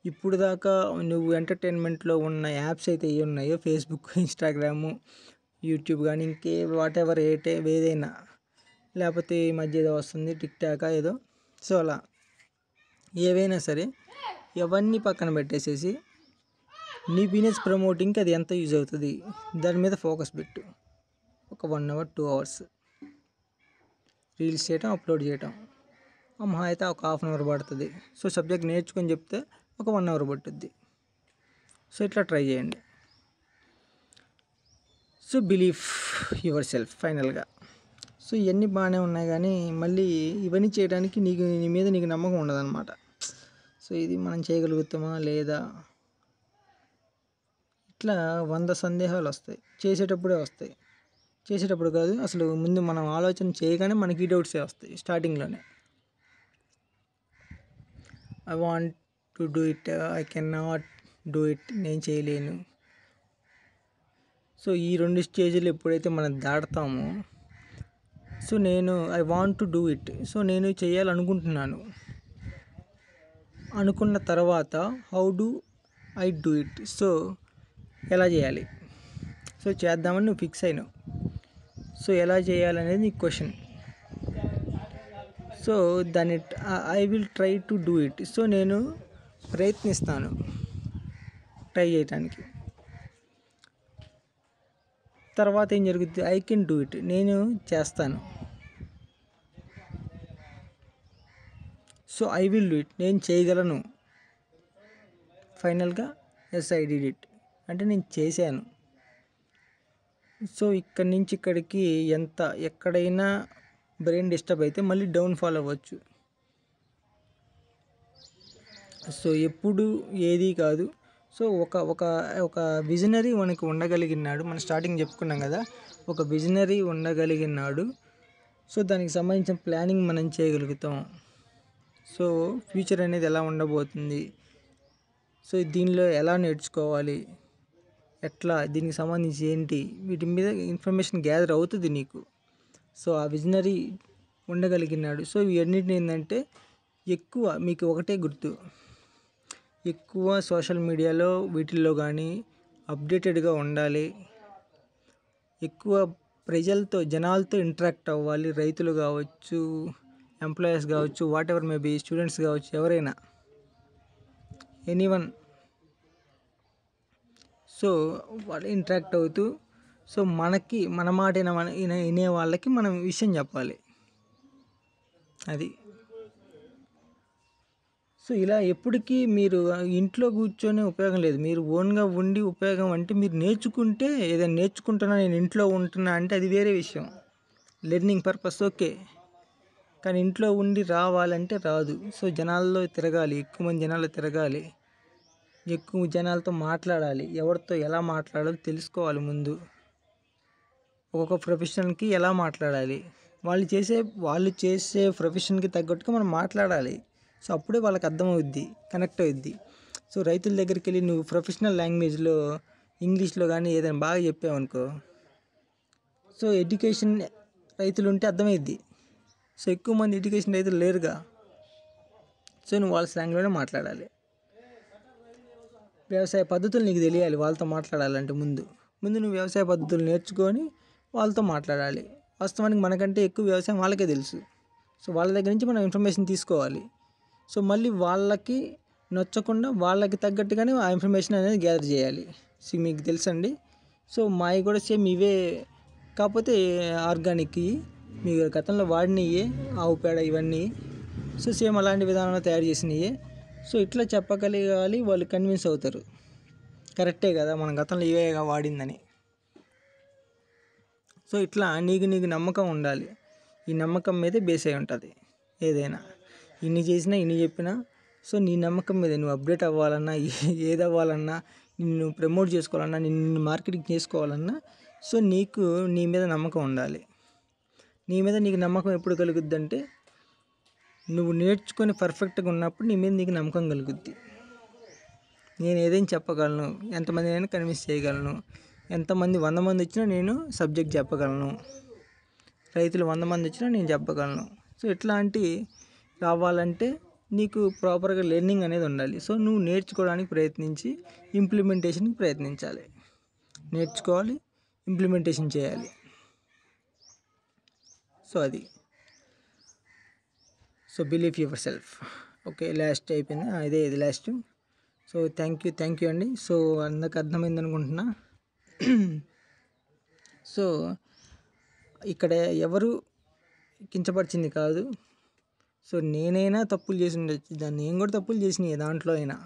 ఇప్పుడు దాకా నువ్వు ఎంటర్టైన్మెంట్లో ఉన్న యాప్స్ అయితే ఏ ఉన్నాయో, ఫేస్బుక్, ఇన్స్టాగ్రాము, యూట్యూబ్ కానీ ఇంకే వాట్ ఎవర్ ఏదైనా, లేకపోతే ఈ మధ్య ఏదో వస్తుంది టిక్టాక్ ఏదో, సో అలా ఏవైనా సరే అవన్నీ పక్కన పెట్టేసేసి నీ బిజినెస్ ప్రమోటింగ్కి అది ఎంత యూజ్ అవుతుంది దాని మీద ఫోకస్ పెట్టు. ఒక 1 hour 2 hours రీల్స్ చేయటం, అప్లోడ్ చేయటం, మహా అయితే ఒక 1/2 hour పడుతుంది. సో సబ్జెక్ట్ నేర్చుకొని చెప్తే ఒక 1 hour పట్టుద్ది. సో ఇట్లా ట్రై చేయండి. సో బిలీవ్ యువర్ సెల్ఫ్ ఫైనల్గా. సో ఇవన్నీ బాగానే ఉన్నాయి కానీ మళ్ళీ ఇవన్నీ చేయడానికి నీ మీద నీకు నమ్మకం ఉండదన్నమాట. సో ఇది మనం చేయగలుగుతామా లేదా, ఇట్లా 100 సందేహాలు వస్తాయి. చేసేటప్పుడే వస్తాయి, చేసేటప్పుడు కాదు, అసలు ముందు మనం ఆలోచన చేయగానే మనకి ఈ డౌట్సే వస్తాయి స్టార్టింగ్లోనే. I want to do it, I can not do it, నేను చేయలేను. సో ఈ 2 స్టేజ్లు ఎప్పుడైతే మనం దాటుతామో, so I want to do it, so నేను చేయాలనుకుంటున్నాను అనుకున్న తర్వాత how do I do it, so ఎలా చేయాలి, సో చేద్దామని నువ్వు ఫిక్స్ అయినావు, సో ఎలా చేయాలనేది నీ క్వశ్చన్. సో దాన్ని I will try to do it, so నేను ప్రయత్నిస్తాను ట్రై చేయటానికి. తర్వాత ఏం జరుగుతుంది, ఐ కెన్ డూ ఇట్, నేను చేస్తాను. So I will do it, నేను చేయగలను. ఫైనల్గా ఎస్ ఐ డిడ్ ఇట్, అంటే నేను చేశాను. సో ఇక్కడి నుంచి ఇక్కడికి ఎక్కడైనా బ్రెయిన్ డిస్టర్బ్ అయితే మళ్ళీ డౌన్ఫాల్ అవ్వచ్చు. సో ఎప్పుడు ఏది కాదు. సో ఒక విజనరీ మనకు ఉండగలిగినాడు, మనం స్టార్టింగ్ చెప్పుకున్నాం కదా, ఒక విజనరీ ఉండగలిగినాడు. సో దానికి సంబంధించిన ప్లానింగ్ మనం చేయగలుగుతాం. సో ఫ్యూచర్ అనేది ఎలా ఉండబోతుంది, సో దీనిలో ఎలా నేర్చుకోవాలి, ఎట్లా, దీనికి సంబంధించి ఏంటి, వీటి మీద ఇన్ఫర్మేషన్ గ్యాదర్ అవుతుంది నీకు. సో ఆ విజనరీ ఉండగలిగినాడు. సో ఇవన్నిటిని ఏంటంటే ఎక్కువ మీకు ఒకటే గుర్తు, ఎక్కువ సోషల్ మీడియాలో వీటిల్లో కానీ అప్డేటెడ్గా ఉండాలి, ఎక్కువ ప్రజలతో జనాలతో ఇంటరాక్ట్ అవ్వాలి. రైతులు కావచ్చు, ఎంప్లాయీస్ కావచ్చు, వాట్ ఎవర్ మేబీ, స్టూడెంట్స్ కావచ్చు, ఎవరైనా ఎనీవన్. సో వాళ్ళు ఇంటరాక్ట్ అవుతూ, సో మనకి మన మాట వినే వాళ్ళకి మనం విషయం చెప్పాలి. అది. సో ఇలా ఎప్పటికీ మీరు ఇంట్లో కూర్చొని ఉపయోగం లేదు. మీరు ఓన్గా ఉండి ఉపయోగం అంటే మీరు నేర్చుకుంటే, ఏదైనా నేర్చుకుంటున్నా నేను ఇంట్లో ఉంటున్నా అంటే అది వేరే విషయం, లెర్నింగ్ పర్పస్ ఓకే. కానీ ఇంట్లో ఉండి రావాలంటే రాదు. సో జనాల్లో తిరగాలి, ఎక్కువ మంది జనాల్లో తిరగాలి, ఎక్కువ జనాలతో మాట్లాడాలి, ఎవరితో ఎలా మాట్లాడాలో తెలుసుకోవాలి ముందు. ఒక్కొక్క ప్రొఫెషన్కి ఎలా మాట్లాడాలి, వాళ్ళు చేసే ప్రొఫెషన్కి తగ్గట్టుగా మనం మాట్లాడాలి. సో అప్పుడే వాళ్ళకి అర్థమవుద్ది, కనెక్ట్ అవుద్ది. సో రైతుల దగ్గరికి వెళ్ళి నువ్వు ప్రొఫెషనల్ లాంగ్వేజ్లో ఇంగ్లీష్లో కానీ ఏదైనా బాగా చెప్పావనుకో, సో ఎడ్యుకేషన్ రైతులు ఉంటే అర్థమైద్ది. సో ఎక్కువ మంది ఎడ్యుకేషన్ రైతులు లేరుగా. సో నువ్వు వాళ్ళ స్లాంగ్లోనే మాట్లాడాలి. వ్యవసాయ పద్ధతులు నీకు తెలియాలి వాళ్ళతో మాట్లాడాలంటే ముందు నువ్వు వ్యవసాయ పద్ధతులు నేర్చుకొని వాళ్ళతో మాట్లాడాలి. వాస్తవానికి మనకంటే ఎక్కువ వ్యవసాయం వాళ్ళకే తెలుసు. సో వాళ్ళ దగ్గర నుంచి మనం ఇన్ఫర్మేషన్ తీసుకోవాలి. సో మళ్ళీ వాళ్ళకి నచ్చకుండా వాళ్ళకి తగ్గట్టుగానే ఆ ఇన్ఫర్మేషన్ అనేది గ్యాదర్ చేయాలి. సో మీకు తెలుసండి. సో మావి కూడా సేమ్ ఇవే, కాకపోతే ఆర్గానిక్, మీరు గతంలో వాడినవి ఆవు పేడ ఇవన్నీ. సో సేమ్ అలాంటి విధానంలో తయారు చేసినవి. సో ఇట్లా చెప్పగలగాలి, వాళ్ళు కన్విన్స్ అవుతారు, కరెక్టే కదా మనం గతంలో ఇవేగా వాడిందని. సో ఇట్లా నీకు నమ్మకం ఉండాలి. ఈ నమ్మకం మీదే బేస్ అయి ఉంటుంది ఏదైనా. ఇన్ని చేసినా ఇన్ని చెప్పినా, సో నీ నమ్మకం మీద నువ్వు అప్డేట్ అవ్వాలన్నా, ఏది అవ్వాలన్నా, నిన్ను ప్రమోట్ చేసుకోవాలన్నా, నిన్ను మార్కెటింగ్ చేసుకోవాలన్నా, సో నీ మీద నమ్మకం ఉండాలి. నీ మీద నీకు నమ్మకం ఎప్పుడు కలుగుద్ది అంటే, నువ్వు నేర్చుకొని పర్ఫెక్ట్గా ఉన్నప్పుడు నీ మీద నీకు నమ్మకం కలుగుద్ది. నేను ఏదైనా చెప్పగలను, ఎంతమంది అయినా కన్విన్స్ చేయగలను, ఎంతమంది 100 మంది వచ్చినా నేను సబ్జెక్ట్ చెప్పగలను, రైతులు 100 మంది వచ్చినా నేను చెప్పగలను. సో ఇట్లాంటి రావాలంటే నీకు ప్రాపర్గా లెర్నింగ్ అనేది ఉండాలి. సో నువ్వు నేర్చుకోవడానికి ప్రయత్నించి ఇంప్లిమెంటేషన్కి ప్రయత్నించాలి. నేర్చుకోవాలి, ఇంప్లిమెంటేషన్ చేయాలి. సో అది. So believe your self. Okay, last అయిపోయింది, ఇది లాస్ట్. సో థ్యాంక్ యూ అండి. సో అందరికి అర్థమైంది అనుకుంటున్నా. సో ఇక్కడ ఎవరు కించపరిచింది కాదు. సో నేనైనా తప్పులు చేసి ఉండొచ్చు, నేను కూడా తప్పులు చేసినాయి దాంట్లో అయినా.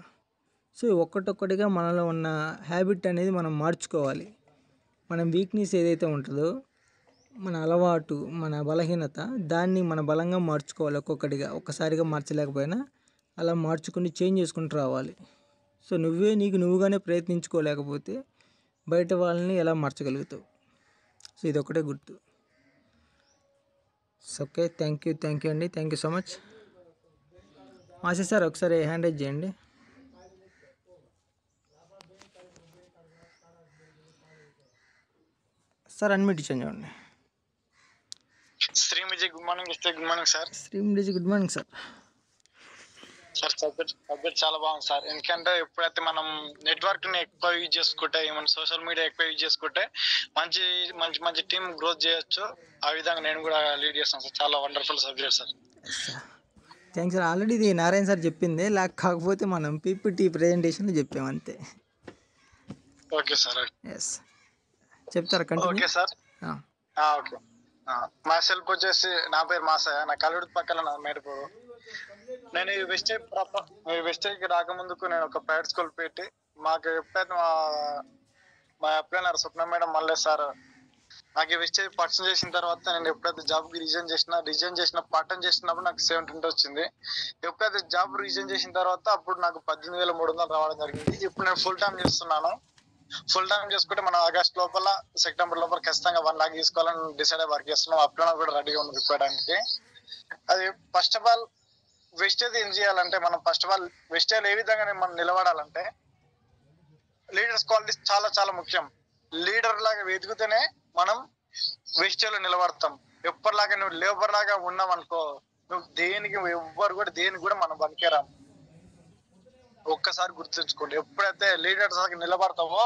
సో ఒక్కటొక్కటిగా మనలో ఉన్న హ్యాబిట్ అనేది మనం మార్చుకోవాలి. మన వీక్నెస్ ఏదైతే ఉంటుందో, మన అలవాటు, మన బలహీనత, దాన్ని మన బలంగా మార్చుకోవాలి. ఒక్కొక్కటిగా, ఒక్కసారిగా మార్చలేకపోయినా అలా మార్చుకుని చేంజ్ చేసుకుంటూ రావాలి. సో నువ్వుగానే ప్రయత్నించుకోలేకపోతే బయట వాళ్ళని ఎలా మార్చగలుగుతావు? సో ఇది ఒకటే గుర్తు. ఓకే, థ్యాంక్ యూ అండి. Thank you so much. మాసే సార్ ఒకసారి హ్యాండ్ రైజ్ చేయండి. సార్ అన్మ్యూట్ ఇచ్చాను చూడండి. శ్రీమిజీ good morning. Good morning sir. శ్రీమిజీ good morning sir. Sir subject చాలా బాగుంది సార్. ఎందుకంటే ఎప్పుడైతే మనం నెట్వర్క్ ని ఎక్కువ యూజ్ చేసుకుంటే, మన సోషల్ మీడియా ఎక్కువ యూజ్ చేసుకుంటే మంచి మంచి మంచి టీమ్ గ్రోత్ చేయొచ్చు. ఆ విధంగా నేను కూడా లీడ్ చేస్తాను సార్. చాలా wonderful subject sir. Thanks sir. Already ఇది నారాయణ సార్ చెప్పిందే, కాకపోతే మనం పీపీటీ ప్రెజెంటేషన్లో చెప్పాము అంతే. Okay sir. ఎస్, చెప్తారా? Okay sir. ఓకే. మా సెల్ఫ్ వచ్చేసి, నా పేరు మాసయ్య, నా కలుడు పక్కన నా మేడపూరు. నేను ఈ వెస్టేజ్కి రాకముందుకు నేను ఒక ప్రైవేట్ స్కూల్ పెట్టి, మాకు ఎప్పుడైతే మా అప్లైనర్ స్వప్న మేడం మళ్ళీ సార్ నాకు ఈ వెస్టేజ్ పర్సన్ చేసిన తర్వాత, నేను ఎప్పుడైతే జాబ్కి రిజైన్ చేసిన పార్ట్ టైం చేసినప్పుడు నాకు 720 వచ్చింది. ఎప్పుడైతే జాబ్ రిజైన్ చేసిన తర్వాత అప్పుడు నాకు 18,300 రావడం జరిగింది. ఇప్పుడు నేను ఫుల్ టైం చేస్తున్నాను. ఫుల్ టైం చేసుకుంటే మనం ఆగస్ట్ లోపల, సెప్టెంబర్ లోపల ఖచ్చితంగా 1 lakh తీసుకోవాలని డిసైడ్ అయ్యి వర్క్ చేస్తున్నాం. అప్లైనర్ కూడా రెడీగా ఉంది విప్పడానికి. అది ఫస్ట్ ఆఫ్ ఆల్ వెస్టేజ్ ఏం చేయాలంటే, మనం ఫస్ట్ ఆఫ్ ఆల్ వెస్టేజ్ ఏ విధంగా మనం నిలబడాలంటే, లీడర్స్ క్వాలిటీస్ చాలా చాలా ముఖ్యం. లీడర్ లాగా ఎదిగితేనే మనం వెస్టేజ్ లో నిలబడతాం. ఎప్పటిలాగా నువ్వు లేబర్ లాగా ఉన్నావు అనుకో, నువ్వు దేనికి ఎవ్వరు కూడా దేనికి కూడా మనం పనికిరాము. ఒక్కసారి గుర్తుంచుకోండి, ఎప్పుడైతే లీడర్స్ నిలబడతావో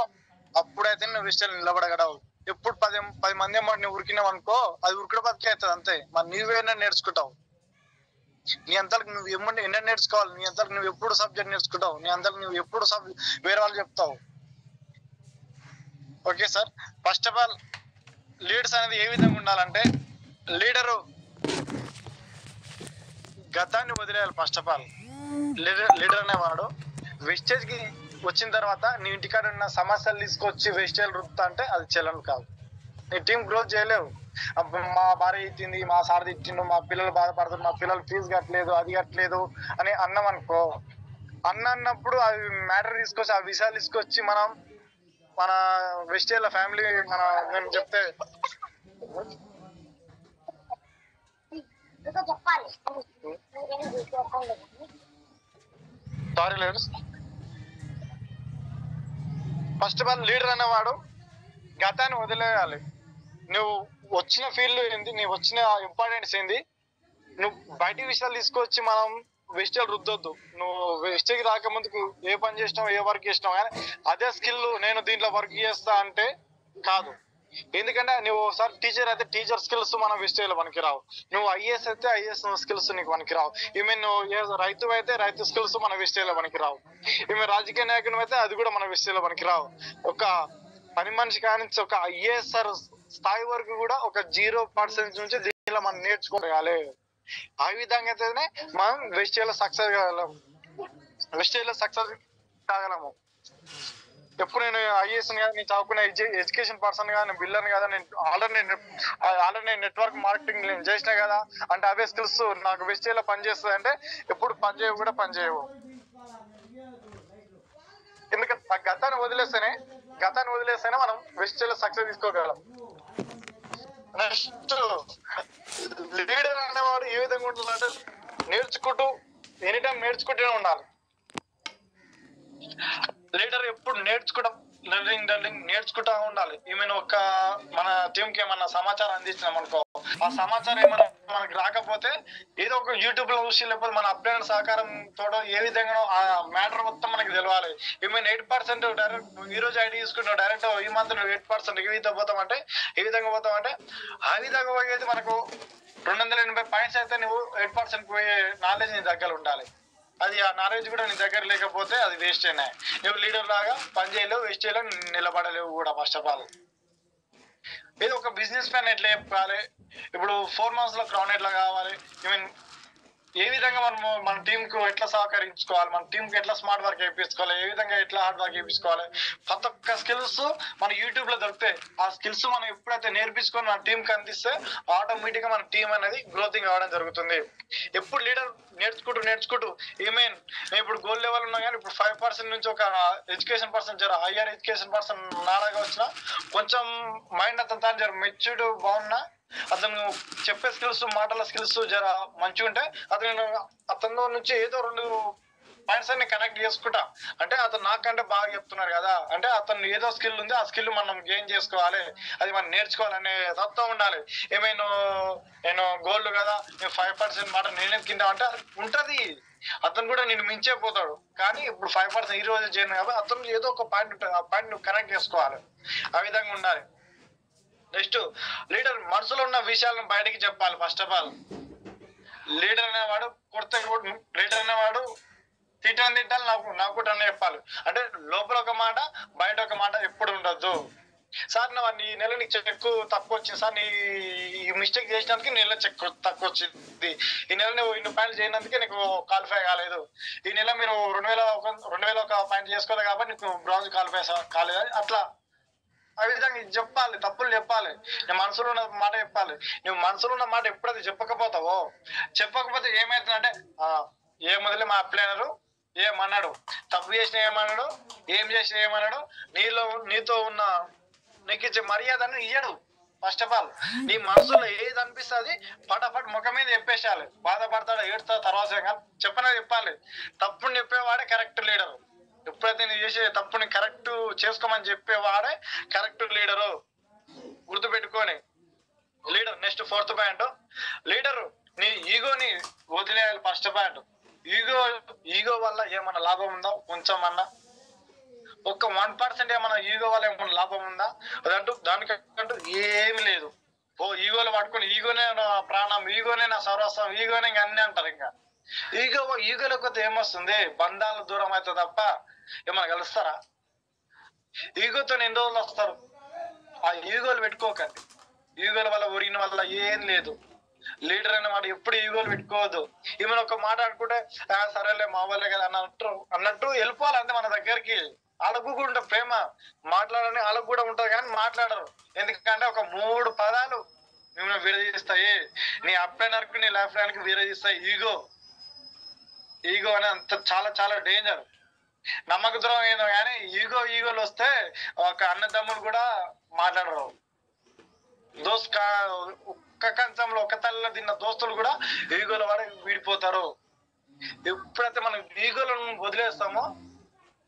అప్పుడైతే నువ్వు విషయాలు నిలబడగలవు. ఎప్పుడు 10 మంది మాట నువ్వు ఉరికినావు అనుకో, అది ఉరికడ బతికే అవుతుంది అంతే. మరి నీవేనా నేర్చుకుంటావు, నీ అంతలకు నువ్వు ఎన్న నేర్చుకోవాలి, నీ అంతలకు నువ్వు ఎప్పుడు సబ్జెక్ట్ నేర్చుకుంటావు, నీ అంతలకు నువ్వు ఎప్పుడు వేరే వాళ్ళు చెప్తావు. Okay sir, first of all leaders అనేది ఏ విధంగా ఉండాలంటే, లీడరు గతాన్ని వదిలేయాలి. ఫస్ట్ ఆఫ్ ఆల్ లీడర్ అనేవాడు వెస్టేజ్ కి వచ్చిన తర్వాత నీ ఇంటికాడ ఉన్న సమస్యలు తీసుకొచ్చి వెస్టేజ్ రుత్తా అంటే అది చెల్లను కాదు. నీ టీం గ్రోత్ చేయలేవు. మా భార్య ఇచ్చింది, మా సార్ ఇచ్చిండు, మా పిల్లలు బాధపడుతుంది, మా పిల్లలు ఫీజు కట్టలేదు, అది కట్టలేదు అని అన్నాం అనుకో, అన్నప్పుడు అవి మ్యాటర్ తీసుకొచ్చి ఆ విషయాలు తీసుకొచ్చి మనం మన వెస్టేజ్ ఫ్యామిలీ నేను చెప్తే sorry leaders. First of all leader అనేవాడు గతాన్ని వదిలేయాలి. నువ్వు వచ్చిన ఫీల్డ్ ఏంది, నువ్వు వచ్చిన ఇంపార్టెన్స్ ఏంది, నువ్వు బయటి విషయాలు తీసుకొచ్చి మనం వెస్టేజ్ రుద్దొద్దు. నువ్వు వెస్టేజ్ రాకముందుకు ఏ పని చేసినావు, ఏ వర్క్ చేసినావు, కానీ అదే స్కిల్ నేను దీంట్లో వర్క్ చేస్తా అంటే కాదు. ఎందుకంటే నువ్వు ఒకసారి టీచర్ అయితే టీచర్ స్కిల్స్ మనం వెస్టేజ్ లో పనికి రావు. నువ్వు ఐఏఎస్ అయితే ఐఏఎస్ స్కిల్స్ నీకు పనికి రావు. ఈమెన్ నువ్వు రైతు అయితే రైతు స్కిల్స్ మన వెస్టేజ్ లో పనికి రావు. ఈమె రాజకీయ నాయకుడు అయితే అది కూడా మన వెస్టేజ్ లో పనికి రావు. ఒక పని మనిషి కానీ ఒక ఐఏఎస్ఆర్ స్థాయి వరకు కూడా ఒక 0% నుంచి దీనిలో మనం నేర్చుకోగలి. ఆ విధంగా అయితేనే మనం వెస్టేజ్ లో సక్సెస్ కాగలము, వెస్టేజ్ లో సక్సెస్ కాగలము. ఎప్పుడు నేను ఐఏఎస్ కానీ, నేను చదువుకునే ఎడ్యుకేషన్ పర్సన్ కానీ, బిల్లర్ కదా, నేను ఆల్రెడీ నెట్వర్క్ మార్కెటింగ్ నేను చేసినా కదా అంటే అవే స్కిల్స్ నాకు వెస్టేజ్ లో పనిచేస్తుంది అంటే ఎప్పుడు పనిచేయవు కూడా పనిచేయవు. ఎందుకంటే గతాన్ని వదిలేస్తేనే మనం వెస్టేజ్ లో సక్సెస్ తీసుకోగలం. నెక్స్ట్ లీడర్ అనేవాడు ఏ విధంగా ఉంటుందంటే నేర్చుకుంటూ ఎనీ టైం నేర్చుకుంటూనే ఉండాలి. లీడర్ ఎప్పుడు నేర్చుకుంటా ఉండాలి. ఈమెను ఒక మన టీం కి ఏమన్నా సమాచారం అందించినాం అనుకో, ఆ సమాచారం ఏమన్నా మనకి రాకపోతే ఏదో ఒక యూట్యూబ్ లో చూసి లేకపోతే మన అప్డేట్ సహకారం తోడో ఏ విధంగా ఆ మ్యాటర్ మొత్తం మనకి తెలవాలి. ఈమెన్ 8% డైరెక్ట్ ఈ రోజు ఐడి తీసుకుంటావు, డైరెక్ట్ ఈ మంత్ 8% ఏ విధంగా పోతామంటే ఆ విధంగా పోయేది మనకు 280 పాయింట్స్ అయితే నువ్వు 8% పోయే నాలెడ్జ్ నీ దగ్గర ఉండాలి. అది ఆ నాలెడ్జ్ కూడా నీ దగ్గర లేకపోతే అది వేస్ట్ అయినాయి. నువ్వు లీడర్ లాగా పని చేయలేవు, వేస్ట్ చేయలేవు, నిలబడలేవు కూడా. ఫస్ట్ ఆఫ్ ఆల్ ఇది ఒక బిజినెస్ మ్యాన్ ఎట్లా చెప్పాలి, ఇప్పుడు 4 months లో క్రౌన్ ఎట్లా కావాలి, ఏ విధంగా మనము మన టీం కు ఎట్లా సహకరించుకోవాలి, మన టీం కి ఎట్లా స్మార్ట్ వర్క్ చేయించుకోవాలి, ఏ విధంగా ఎట్లా హార్డ్ వర్క్ చేయించుకోవాలి, ప్రతి ఒక్క స్కిల్స్ మన యూట్యూబ్ లో దొరుకుతాయి. ఆ స్కిల్స్ మనం ఎప్పుడైతే నేర్పించుకొని మన టీం కి అందిస్తే ఆటోమేటిక్ గా మన టీం అనేది గ్రోతింగ్ అవ్వడం జరుగుతుంది. ఎప్పుడు లీడర్ నేర్చుకుంటూ ఈమెన్ ఇప్పుడు గోల్ లెవెల్ ఉన్నా కానీ ఇప్పుడు 5% నుంచి ఒక ఎడ్యుకేషన్ పర్సన్ జర హయ్యర్ ఎడ్యుకేషన్ పర్సన్ నాలాగా వచ్చినా కొంచెం మైండ్ అంతా జర మెచ్యూర్డ్ బాగున్నా, అతను చెప్పే స్కిల్స్ మాటల స్కిల్స్ జర మంచిగా ఉంటే అతను నుంచి ఏదో 2 పాయింట్స్ అన్ని కనెక్ట్ చేసుకుంటా. అంటే అతను నాకంటే బాగా చెప్తున్నారు కదా అంటే అతను ఏదో స్కిల్ ఉంది, ఆ స్కిల్ మనం గెయిన్ చేసుకోవాలి, అది మనం నేర్చుకోవాలనే తత్వం ఉండాలి. ఏమైనా నేను గోల్డ్ కదా, నేను 5% మాట నేనే కింద అంటే ఉంటది. అతను కూడా నేను మించే పోతాడు, కానీ ఇప్పుడు 5% ఈ రోజు చేయను కాబట్టి అతను ఏదో ఒక పాయింట్ ఉంటుంది, ఆ పాయింట్ నువ్వు కనెక్ట్ చేసుకోవాలి. ఆ విధంగా ఉండాలి. నెక్స్ట్ లీడర్ మనసులో ఉన్న విషయాలను బయటకి చెప్పాలి. ఫస్ట్ ఆఫ్ ఆల్ లీడర్ అనేవాడు లీడర్ అనేవాడు తిట్టాలి నాకు అన్న చెప్పాలి. అంటే లోపల ఒక మాట బయట ఒక మాట ఎప్పుడు ఉండొద్దు. సార్ ఈ నెల నీకు చెక్ తక్కువ వచ్చింది సార్, నీ ఈ మిస్టేక్ చేసినందుకు ఈ నెల చెక్ తక్కువ వచ్చింది, ఈ నెల నువ్వు 2 పాయింట్లు చేయనందుకే నీకు క్వాలిఫై కాలేదు, ఈ నెల మీరు 2000 ఒక పాయింట్ చేసుకోలేదు కాబట్టి నీకు బ్రాంజ్ క్వాలిఫై కాలేదు. అట్లా ఆ విధంగా చెప్పాలి, తప్పులు చెప్పాలి, నీ మనసులో ఉన్న మాట చెప్పాలి. నువ్వు మనసులో ఉన్న మాట ఎప్పుడైతే చెప్పకపోతే ఏమవుతుందంటే ఏ మొదలే మా అప్లైనరు ఏమన్నాడు, తప్పు చేసిన ఏమన్నాడు, ఏం చేసిన ఏమన్నాడు, నీతో ఉన్న నీకు ఇచ్చే మర్యాదను ఇయ్యడు. ఫస్ట్ ఆఫ్ ఆల్ నీ మనసులో ఏది అనిపిస్తుంది ఫటాఫట్ ముఖం మీద చెప్పేసేయాలి. బాధపడతాడు, ఏడుతా తర్వాత చెప్పాలి. తప్పుని చెప్పేవాడే కరెక్ట్ లీడరు. ఎప్పుడైతే నేను చేసే తప్పుని కరెక్ట్ చేసుకోమని చెప్పేవాడే కరెక్ట్ లీడరు, గుర్తుపెట్టుకొని. Leader next 4th point, leader నీ ఈగోని వదిలేయాలి ఫస్ట్ పాయింట్. ఈగో ఈగో వల్ల ఏమన్నా లాభం ఉందా? కొంచెం అన్నా ఒక్క 1% ఏమన్నా ఈగో వల్ల ఏమన్నా లాభం ఉందా? అదంటూ దానికంటూ ఏమి లేదు. ఓ ఈగోలు పట్టుకుని ఈగోనే నా ప్రాణం, ఈగోనే నా సర్వస్వం, ఈగోనే ఇంక అన్ని అంటారు. ఇంకా ఈగోలో కొద్ది ఏమొస్తుంది? బంధాలు దూరం అవుతుంది తప్ప ఏమన్నా కలుస్తారా? ఈగోతో ఎన్ని రోజులు వస్తారు? ఆ ఈగోలు పెట్టుకోకండి. ఈగోల వల్ల ఒరిగిన వల్ల ఏం లేదు. లీడర్ అనే మాట ఎప్పుడు ఈగోలు పెట్టుకోవద్దు. ఈమెను ఒక మాట అనుకుంటే సరేలే మా వాళ్ళే కదా అన్నట్టు వెళ్ళిపోవాలి అంతే మన దగ్గరికి. వాళ్ళకు కూడా ఉంటుంది ప్రేమ, మాట్లాడని వాళ్ళకు కూడా ఉంటుంది కానీ మాట్లాడరు. ఎందుకంటే ఒక 3 పదాలు మిమ్మల్ని విడదీస్తాయి. నీ అప్లైనర్కి నీ లెఫ్ట్ హ్యాండ్కి విడదీస్తాయి. ఈగో అనే అంత చాలా చాలా డేంజర్. నమ్మక ద్రోహం ఏదో కానీ ఈగోలు వస్తే ఒక అన్నదమ్ములు కూడా మాట్లాడరు. ఒక్క కంచంలో ఒక తల్లిలో తిన్న దోస్తులు కూడా ఈగోల వాడి విడిపోతారు. ఎప్పుడైతే మనం ఈగోలను వదిలేస్తామో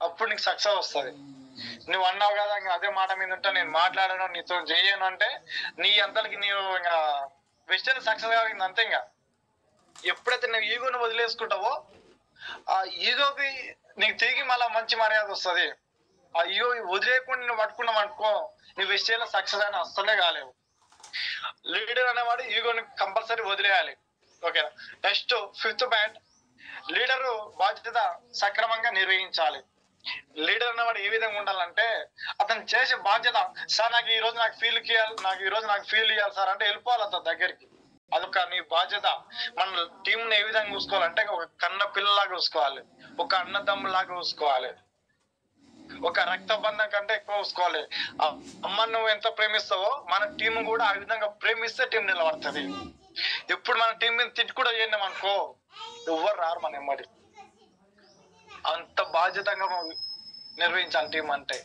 అప్పుడు నీకు సక్సెస్ వస్తుంది. నువ్వు అన్నావు కదా ఇంకా అదే మాట మీద ఉంటే నేను మాట్లాడను, నీతో చేయను అంటే నీ అంతలకి నీవు ఇంకా వెస్టర్న్ సక్సెస్ కావాలి అంతే. ఇంకా ఎప్పుడైతే నువ్వు ఈగోను వదిలేసుకుంటావో ఆ ఈగోకి నీకు తిరిగి మళ్ళీ మంచి మర్యాద వస్తుంది. ఆ ఈగో వదిలేకుండా నువ్వు పట్టుకున్నావు అనుకో, నువ్వు వెస్టర్న్ సక్సెస్ అని అస్సలే కాలేవు. లీడర్ అనేవాడు ఈగోని కంపల్సరీ వదిలేయాలి. ఓకేనా? నెక్స్ట్ 5th పాయింట్, లీడరు బాధ్యత సక్రమంగా నిర్వహించాలి. లీడర్ అనేవాడు ఏ విధంగా ఉండాలంటే అతను చేసే బాధ్యత, సార్ నాకు ఈ రోజు నాకు ఫీల్ ఇవ్వాలి సార్ అంటే వెళ్ళిపోవాలి అతని దగ్గరికి. అదొక నీ బాధ్యత. మన టీంని ఏ విధంగా చూసుకోవాలంటే ఒక కన్న పిల్లలాగా చూసుకోవాలి, ఒక అన్నదమ్ములాగా చూసుకోవాలి, ఒక రక్త బంధం కంటే ఎక్కువ చూసుకోవాలి. అమ్మని నువ్వు ఎంత ప్రేమిస్తావో మన టీం కూడా ఆ విధంగా ప్రేమిస్తే టీం నిలబడుతుంది. ఇప్పుడు మన టీం మీద తిట్టు కూడా చేయండి అనుకో, ఎవ్వరు రారు మన ఎమ్మడి. అంత బాధ్యతగా నిర్వహించాలి టీం అంటే.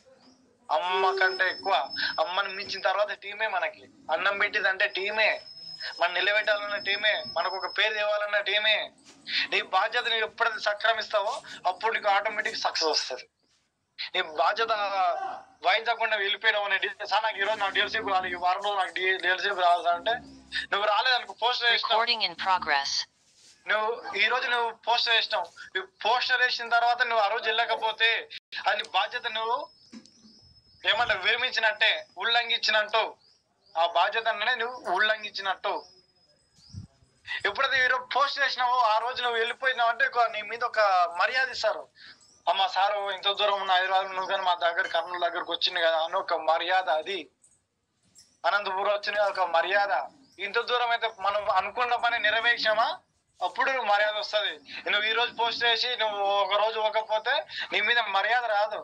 అమ్మ కంటే ఎక్కువ, అమ్మని మించిన తర్వాత టీమే మనకి. అన్నం పెట్టిందంటే టీమే, మనం నిలబెట్టాలన్న టీమే, మనకు ఒక పేరు తేవాలన్న టీమే. నీ బాధ్యత నువ్వు ఎప్పుడైతే సక్రమిస్తావో అప్పుడు నీకు ఆటోమేటిక్ సక్సెస్ వస్తుంది. నీ బాధ్యత వహించకుండా వెళ్ళిపోయినావు అనేది, సార్ నాకు ఈరోజు నాకు డీఎల్సీపీ రావాలి, ఈ వారం రోజు నాకు డీఎల్సీపీ రావాలి సార్ అంటే నువ్వు రాలేదనుకో, పోస్టర్ వేసినావు, నువ్వు ఈ రోజు నువ్వు పోస్టర్ వేసినావు, నువ్వు పోస్టర్ వేసిన తర్వాత నువ్వు ఆ రోజు వెళ్ళకపోతే అది బాధ్యత నువ్వు ఏమంటావు విరమించినట్టే, ఉల్లంఘించినట్టు. ఆ బాధ్యత నువ్వు ఉల్లంఘించినట్టు. ఎప్పుడైతే ఈరోజు పోస్ట్ చేసినావో ఆ రోజు నువ్వు వెళ్ళిపోయినావు అంటే నీ మీద ఒక మర్యాద ఇస్తారు. అమ్మ సారు ఇంత దూరం ఉన్న హైదరాబాద్ నువ్వు కానీ మా దగ్గర కర్నూలు దగ్గరకు వచ్చింది కదా అని ఒక మర్యాద. అది అనంతపురం వచ్చింది ఒక మర్యాద. ఇంత దూరం అయితే మనం అనుకున్న పని నెరవేర్చామా అప్పుడు నువ్వు మర్యాద వస్తుంది. నువ్వు ఈ రోజు పోస్ట్ చేసి నువ్వు ఒక రోజు ఇవ్వకపోతే నీ మీద మర్యాద రాదు.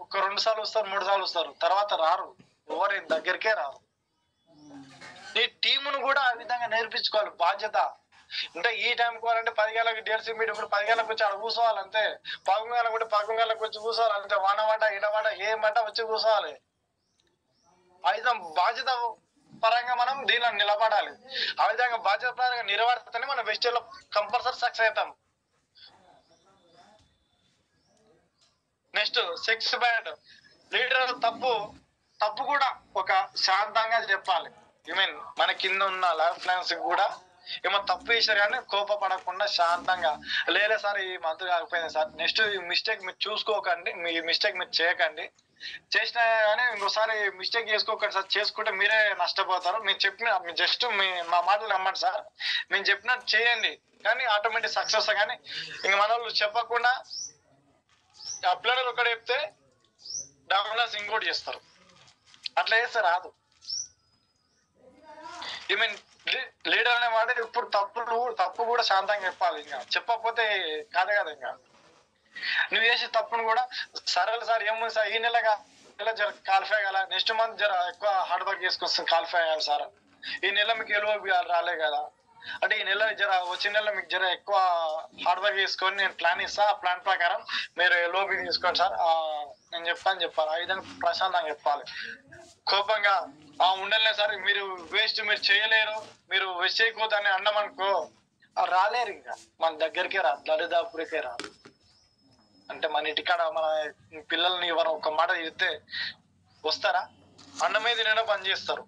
ఒక 2 సార్లు వస్తారు, 3 సార్లు వస్తారు, తర్వాత రారు, ఎవరి దగ్గరికే రారు. నీ టీమును కూడా ఆ విధంగా నేర్పించుకోవాలి బాధ్యత. అంటే ఈ టైంకి పోవాలంటే 10 గంటలకు డీఎల్సీ మీటింగ్ కూడా 10 గంటలకు వచ్చి ఆడ కూర్చోవాలి అంతే. 11 గంటలకు కూడా 11 గంటలకు వచ్చి కూర్చోవాలి అంతే. వానమాట ఇడమాట ఏమంట వచ్చి కూర్చోవాలి. ఆ బాధ్యత పరంగా మనం దీనిలో నిలబడాలి. ఆ విధంగా బాధ్యత పరంగా నిలబడితేనే మనం వెస్టర్న్లో కంపల్సరీ సక్సెస్ అవుతాం. నెక్స్ట్ 6th పాయింట్, లీడర్ తప్పు కూడా ఒక శాంతంగా చెప్పాలి. మన కింద ఉన్న లైఫ్ లైన్స్ కూడా ఏమో తప్పు చేశారు కానీ కోపపడకుండా శాంతంగా, లేదా సార్ ఈ మంత్ కాకపోయింది సార్, నెక్స్ట్ ఈ మిస్టేక్ మీరు చూసుకోకండి, మీ మిస్టేక్ మీరు చేయకండి, చేసినా కానీ ఇంకోసారి మిస్టేక్ చేసుకోకండి సార్, చేసుకుంటే మీరే నష్టపోతారు. మీరు చెప్పిన జస్ట్ మా మాటలు నమ్మండి సార్, మేము చెప్పినట్టు చేయండి కానీ ఆటోమేటిక్ సక్సెస్. కానీ ఇంక మన వాళ్ళు చెప్పకుండా అప్లైనర్ ఒకటి చెప్తే డౌన్లాస్ ఇంకోటి చేస్తారు, అట్లా చేస్తే రాదు. లీడర్ అనే మాట ఇప్పుడు తప్పు కూడా శాంతంగా చెప్పాలి. ఇంకా చెప్పకపోతే కాదు కదా. ఇంకా నువ్వు చేసే తప్పును కూడా సరేలే సార్ ఏముంది సార్ ఈ నెల జర క్వాలిఫై అయ్యాల, నెక్స్ట్ మంత్ జర ఎక్కువ హార్డ్ వర్క్ చేసుకొస్తాను క్వాలిఫై అయ్యాలి సార్, ఈ నెల మీకు ఎలువబి రాలే కదా అంటే ఈ నెల వచ్చే నెల మీకు జర ఎక్కువ హార్డ్ వర్క్ చేసుకొని నేను ప్లాన్ ఇస్తా, ఆ ప్లాన్ ప్రకారం మీరు ఎలువబి తీసుకోండి సార్ నేను చెప్పాలి. ఆ విధంగా ప్రశాంతంగా చెప్పాలి. కోపంగా ఉండలే సార్ మీరు వేస్ట్, మీరు చేయలేరు, మీరు వేస్ట్ చేయకూడదని అన్నామనుకో రాలేరు. ఇంకా మన దగ్గరికే రాదు, దరిదాపుడికే రాదు. అంటే మన ఇంటికాడ మన పిల్లల్ని ఎవరు ఒక మాట చెప్తే వస్తారా? అన్న మీద పని చేస్తారు.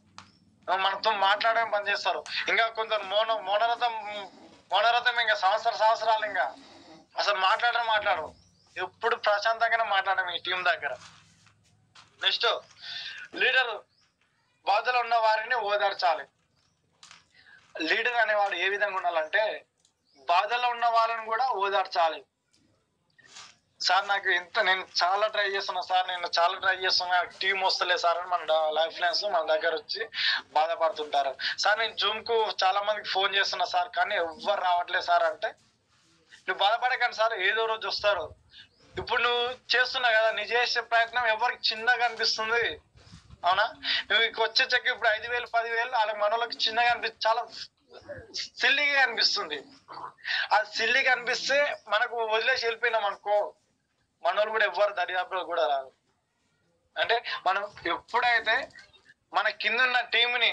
మనతో మాట్లాడడం పని చేస్తారు. ఇంకా కొందరు మౌనరథం ఇంకా సంవత్సరాలు ఇంకా అసలు మాట్లాడరు. ఎప్పుడు ప్రశాంతంగానే మాట్లాడడం ఈ టీం దగ్గర. నెక్స్ట్ లీడర్ బాధలో ఉన్న వారిని ఓదార్చాలి. లీడర్ అనేవాడు ఏ విధంగా ఉండాలంటే బాధలో ఉన్న వాళ్ళని కూడా ఓదార్చాలి. సార్ నేను చాలా ట్రై చేస్తున్నా టీం వస్తలేదు సార్ అని మన లైఫ్ లైన్స్ మన దగ్గర వచ్చి బాధపడుతుంటారు. సార్ నేను జూమ్ కు చాలా మందికి ఫోన్ చేస్తున్నా సార్ కానీ ఎవ్వరు రావట్లేదు సార్ అంటే, నువ్వు బాధపడకండి సార్, ఏదో రోజు వస్తారు. ఇప్పుడు నువ్వు చేస్తున్నావు కదా, నీ చేసే ప్రయత్నం ఎవరికి చిన్నగా అనిపిస్తుంది, అవునా? నువ్వు వచ్చే చెక్ ఇప్పుడు 5,000 10,000 వాళ్ళకి మనోళ్ళకి చిన్నగా చాలా సిల్లీగా అనిపిస్తుంది. ఆ సిల్లీగా అనిపిస్తే మనకు వదిలేసి వెళ్ళిపోయినాం అనుకో, మనోళ్ళు కూడా ఎవ్వరు దర్యాప్తులో కూడా రాదు. అంటే మనం ఎప్పుడైతే మన కిందున్న టీంని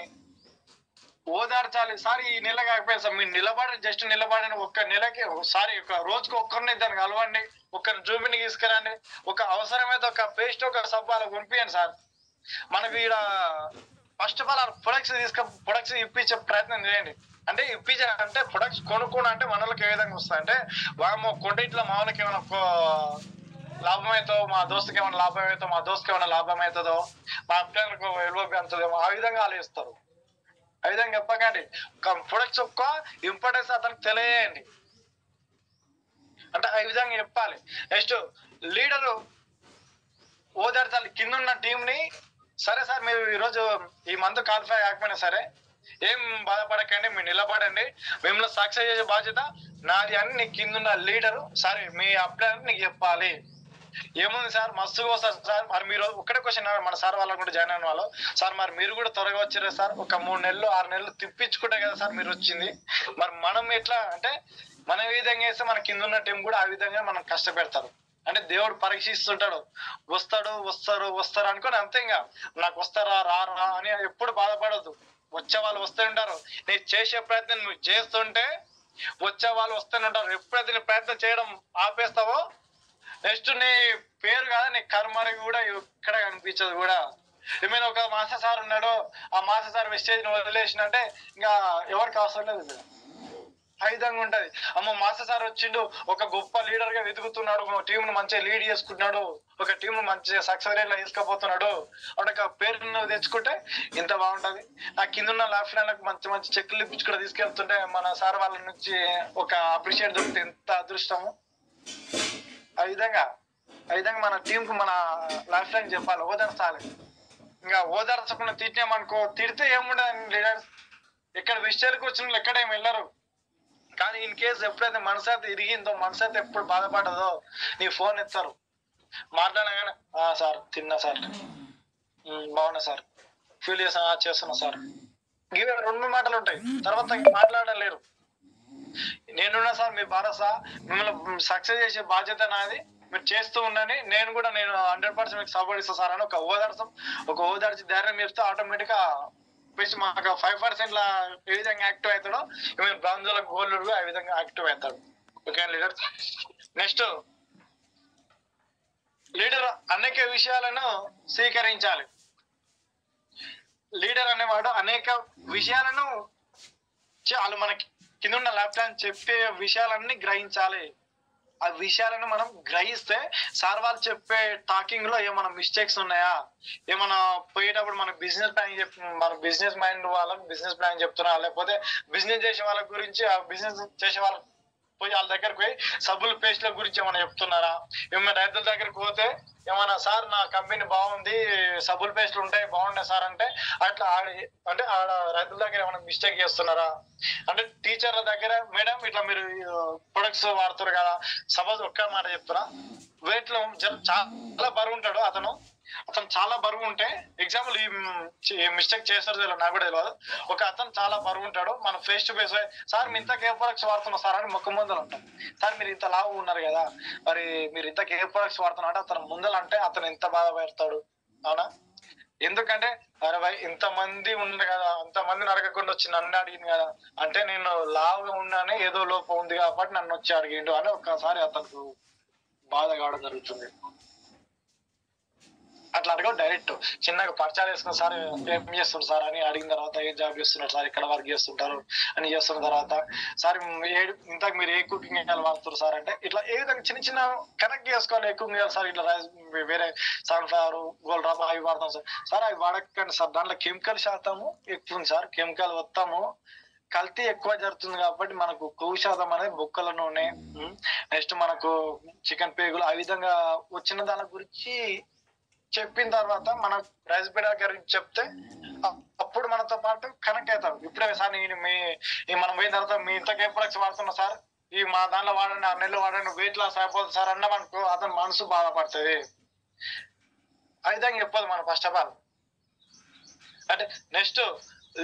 ఓదార్చాలి. సార్ ఈ నెల కాకపోయింది సార్, మీరు నిలబడిన ఒక్క నెలకి సారీ ఒక రోజుకి ఒక్కరిని దాన్ని కలవండి, ఒక్కరిని జూమిని తీసుకురండి, ఒక అవసరమైతే ఒక పేస్ట్ ఒక సబ్బు అలా పంపించండి సార్. మనకు ఈడ ఫస్ట్ ఆఫ్ ఆల్ ప్రొడక్ట్స్ ఇప్పించే ప్రయత్నం చేయండి. అంటే అంటే ప్రొడక్ట్స్ కొనుక్కోను అంటే మన వాళ్ళకి ఏ విధంగా వస్తాయి అంటే, వాము కొన్నింటిలో మా వాళ్ళకి ఏమైనా లాభం అవుతుందో, మా దోస్తుకి ఏమైనా లాభం అవుతుందో, మా దోస్తుకి ఏమైనా లాభం అవుతుందో, మా అభిప్రాయాలకు విలువ పెంచుతుందేమో, ఆ విధంగా ఆలోచిస్తారు. ఆ విధంగా చెప్పకండి. ప్రొడక్ట్స్ యొక్క ఇంపార్టెన్స్ అతనికి తెలియజేయండి. అంటే ఆ విధంగా చెప్పాలి. నెక్స్ట్ లీడరు ఓదార్చాలి కిందున్న టీంని. సరే సార్ మీరు ఈరోజు ఈ మంత్ క్వాలిఫై కాకపోయినా సరే ఏం బాధపడకండి, మీరు నిలబడండి, మిమ్మల్ని సక్సెస్ చేసే బాధ్యత నాది అని నీ కిందున్న లీడరు సరే మీ అప్లై నీకు చెప్పాలి. ఏముంది సార్ మస్తుగా వస్తారు సార్, మరి మీరు ఒక్కడే క్వశ్చన్ మన సార్ వాళ్ళకు కూడా జాయిన్ అయిన వాళ్ళు, సార్ మరి మీరు కూడా త్వరగా వచ్చారు సార్, ఒక 3 నెలలు 6 నెలలు తిప్పించుకుంటే కదా సార్ మీరు వచ్చింది, మరి మనం ఎట్లా అంటే మనం ఏ విధంగా వేస్తే మన కింద ఉన్న టీం కూడా ఆ విధంగా మనం కష్టపెడతారు. అంటే దేవుడు పరీక్షిస్తుంటాడు, వస్తారు అనుకోని అంతే. ఇంకా నాకు వస్తారా రారా అని ఎప్పుడు బాధపడద్దు. వచ్చే వాళ్ళు వస్తూ ఉంటారు, నేను చేసే ప్రయత్నం నువ్వు చేస్తుంటే వచ్చే వాళ్ళు వస్తూనే ఉంటారు. ఎప్పుడైతే నీ ప్రయత్నం చేయడం ఆపేస్తావో నెక్స్ట్ నీ పేరు కాదా నీ కర్మని కూడా ఎక్కడ కనిపించదు కూడా. ఏమైనా ఒక మాస్టర్ సార్ ఉన్నాడు, ఆ మాస్టర్ సార్ వెస్టేజ్ వదిలేసినంటే ఇంకా ఎవరికి అవసరం లేదు. ఆ విధంగా ఉంటది. అమ్మ మాస్టర్ సార్ వచ్చిండు, ఒక గొప్ప లీడర్ గా వెతుకుతున్నాడు, టీం ను మంచిగా లీడ్ చేసుకుంటున్నాడు, ఒక టీం ను మంచిగా సక్సెస్ రేట్ లో తీసుకుపోతున్నాడు అంటే పేరు తెచ్చుకుంటే ఇంత బాగుంటది. ఆ కింద ఉన్న లాఫ్ లైన్లకు మంచి మంచి చెక్లు ఇప్పించుకుంటే తీసుకెళ్తుంటే మన సార్ వాళ్ళ నుంచి ఒక అప్రిషియేట్ దొరికితే ఎంత అదృష్టము. ఆ విధంగా మన టీం కు మన లైఫ్ లైన్ చెప్పాలి, ఓదార్చాలి. ఇంకా ఓదార్చకుండా తిట్టినామనుకో, తిడితే ఏముండదు లీడర్స్, ఎక్కడ విషయాలకు వచ్చిన ఎక్కడ ఏమి వెళ్ళరు. కానీ ఇన్ కేసు ఎప్పుడైతే మనసైతే ఇరిగిందో, మనసైతే ఎప్పుడు బాధపడదో నీ ఫోన్ ఎత్తారు, మాట్లాడగానే సార్ తిన్నా సార్, బాగున్నా సార్, ఫీల్ చేస్తున్నా సార్, ఇవే 2 మాటలు ఉంటాయి, తర్వాత మాట్లాడలేరు. నేనున్నా సార్, మీ భరోసా, మిమ్మల్ని సక్సెస్ చేసే బాధ్యత నాది, మీరు చేస్తూ ఉండని, నేను 100% మీకు సపోర్ట్ ఇస్తాను సార్ అని ఒక ఓదార్చి ధైర్యం చెప్తే ఆటోమేటిక్ గా మాకు 5% ఏ విధంగా యాక్టివ్ అవుతాడో బ్రాంజుల గోల్డ్ ఆ విధంగా యాక్టివ్ అవుతాడు. Okay leader. నెక్స్ట్ లీడర్ అనేక విషయాలను స్వీకరించాలి. లీడర్ అనేవాడు అనేక విషయాలను వాళ్ళు మనకి కింద ఉన్న ల్యాప్టాప్ చెప్పే విషయాలన్నీ గ్రహించాలి. ఆ విషయాలను మనం గ్రహిస్తే సార్ వాళ్ళు చెప్పే టాకింగ్ లో ఏమైనా మిస్టేక్స్ ఉన్నాయా, ఏమైనా పోయేటప్పుడు మన బిజినెస్ మైండ్ వాళ్ళకి బిజినెస్ ప్లాన్ చెప్తున్నా, లేకపోతే బిజినెస్ చేసే వాళ్ళ గురించి ఆ బిజినెస్ చేసే వాళ్ళ పోయి వాళ్ళ దగ్గరకు పోయి సబ్బుల పేస్ట్ల గురించి ఏమైనా చెప్తున్నారా, ఏమైనా రైతుల దగ్గరకు పోతే ఏమైనా సార్ నా కంపెనీ బాగుంది, సబ్బుల పేస్ట్లు ఉంటాయి బాగుంటాయి సార్ అంటే అట్లా అంటే ఆడ రైతుల దగ్గర ఏమైనా మిస్టేక్ చేస్తున్నారా, అంటే టీచర్ల దగ్గర మేడం ఇట్లా మీరు ప్రొడక్ట్స్ వాడుతారు కదా, సపోజ్ ఒక్క మాట చెప్తున్నా, వెయిట్ లో చాలా బరువు ఉంటాడు అతను చాలా బరువు ఉంటే ఎగ్జాంపుల్ ఈ మిస్టేక్ చేస్తారు నాకు కూడా తెలియదు, ఒక అతను చాలా బరువు ఉంటాడు, మనం ఫేస్ టు ఫేస్ సార్ మీరు ఇంత కేర్ ప్రొడక్ట్స్ వాడుతున్నా సార్ అని మొక్క ముందలు ఉంటాం, సార్ మీరు ఇంత లావు ఉన్నారు కదా, మరి మీరు ఇంత కేర్ ప్రొడక్ట్స్ వాడుతున్నా అంటే అతను ముందలంటే అతను ఎంత బాధ పెడతాడు, అవునా? ఎందుకంటే అరే భాయ్ ఇంతమంది ఉన్నారు కదా, అంతమందిని అడగకుండా వచ్చి నన్ను అడిగింది కదా, అంటే నేను లావుగా ఉన్నానే ఏదో లోపం ఉంది కాబట్టి నన్ను వచ్చి అడిగిండు అని ఒక్కసారి అతనికి బాధ కావడం జరుగుతుంది. అట్లా అడగవు, డైరెక్ట్ చిన్నగా పరిచయాలు వేసుకుని సార్ ఏం చేస్తుంటారు సార్ అని అడిగిన తర్వాత ఏం జాబ్ చేస్తున్నారు సార్, ఇక్కడ వర్క్ చేస్తుంటారు అని చేస్తున్న తర్వాత సార్ ఇంతకు మీరు ఏ కుకింగ్ ఐటెం వాడుతున్నారు సార్ అంటే ఇట్లా ఏ విధంగా చిన్న చిన్న కనెక్ట్ చేసుకోవాలి. ఎక్కువ సార్ ఇట్లా రైస్ వేరే సన్ఫ్లవర్ గోల్డ్ డ్రాప్ అవి వాడతాం సార్. సార్ అవి వాడకండి సార్, దాంట్లో కెమికల్ శాతము ఎక్కువ ఉంది సార్, కెమికల్ మొత్తము కల్తీ ఎక్కువ జరుగుతుంది కాబట్టి మనకు కొవ్వు శాతం అనేది బొక్కల నూనె, నెక్స్ట్ మనకు చికెన్ పేగులు ఆ విధంగా వచ్చిన దాని గురించి చెప్పిన తర్వాత మన రైస్ బ్రీడర్ గురించి చెప్తే అప్పుడు మనతో పాటు కనెక్ట్ అవుతాం. ఇప్పుడే సార్ మనం పోయిన తర్వాత మీ ఇంత కేర్ ప్రొడక్ట్స్ వాడుతున్నా సార్, ఈ మా దాంట్లో వాడండి 6 నెలలు వాడండి వెయిట్ లాస్ అయిపోతుంది సార్ అన్నాం అనుకో, అతని మనసు బాధపడుతుంది. ఆ విధంగా చెప్పదు మనం ఫస్ట్ ఆఫ్ ఆల్. అంటే నెక్స్ట్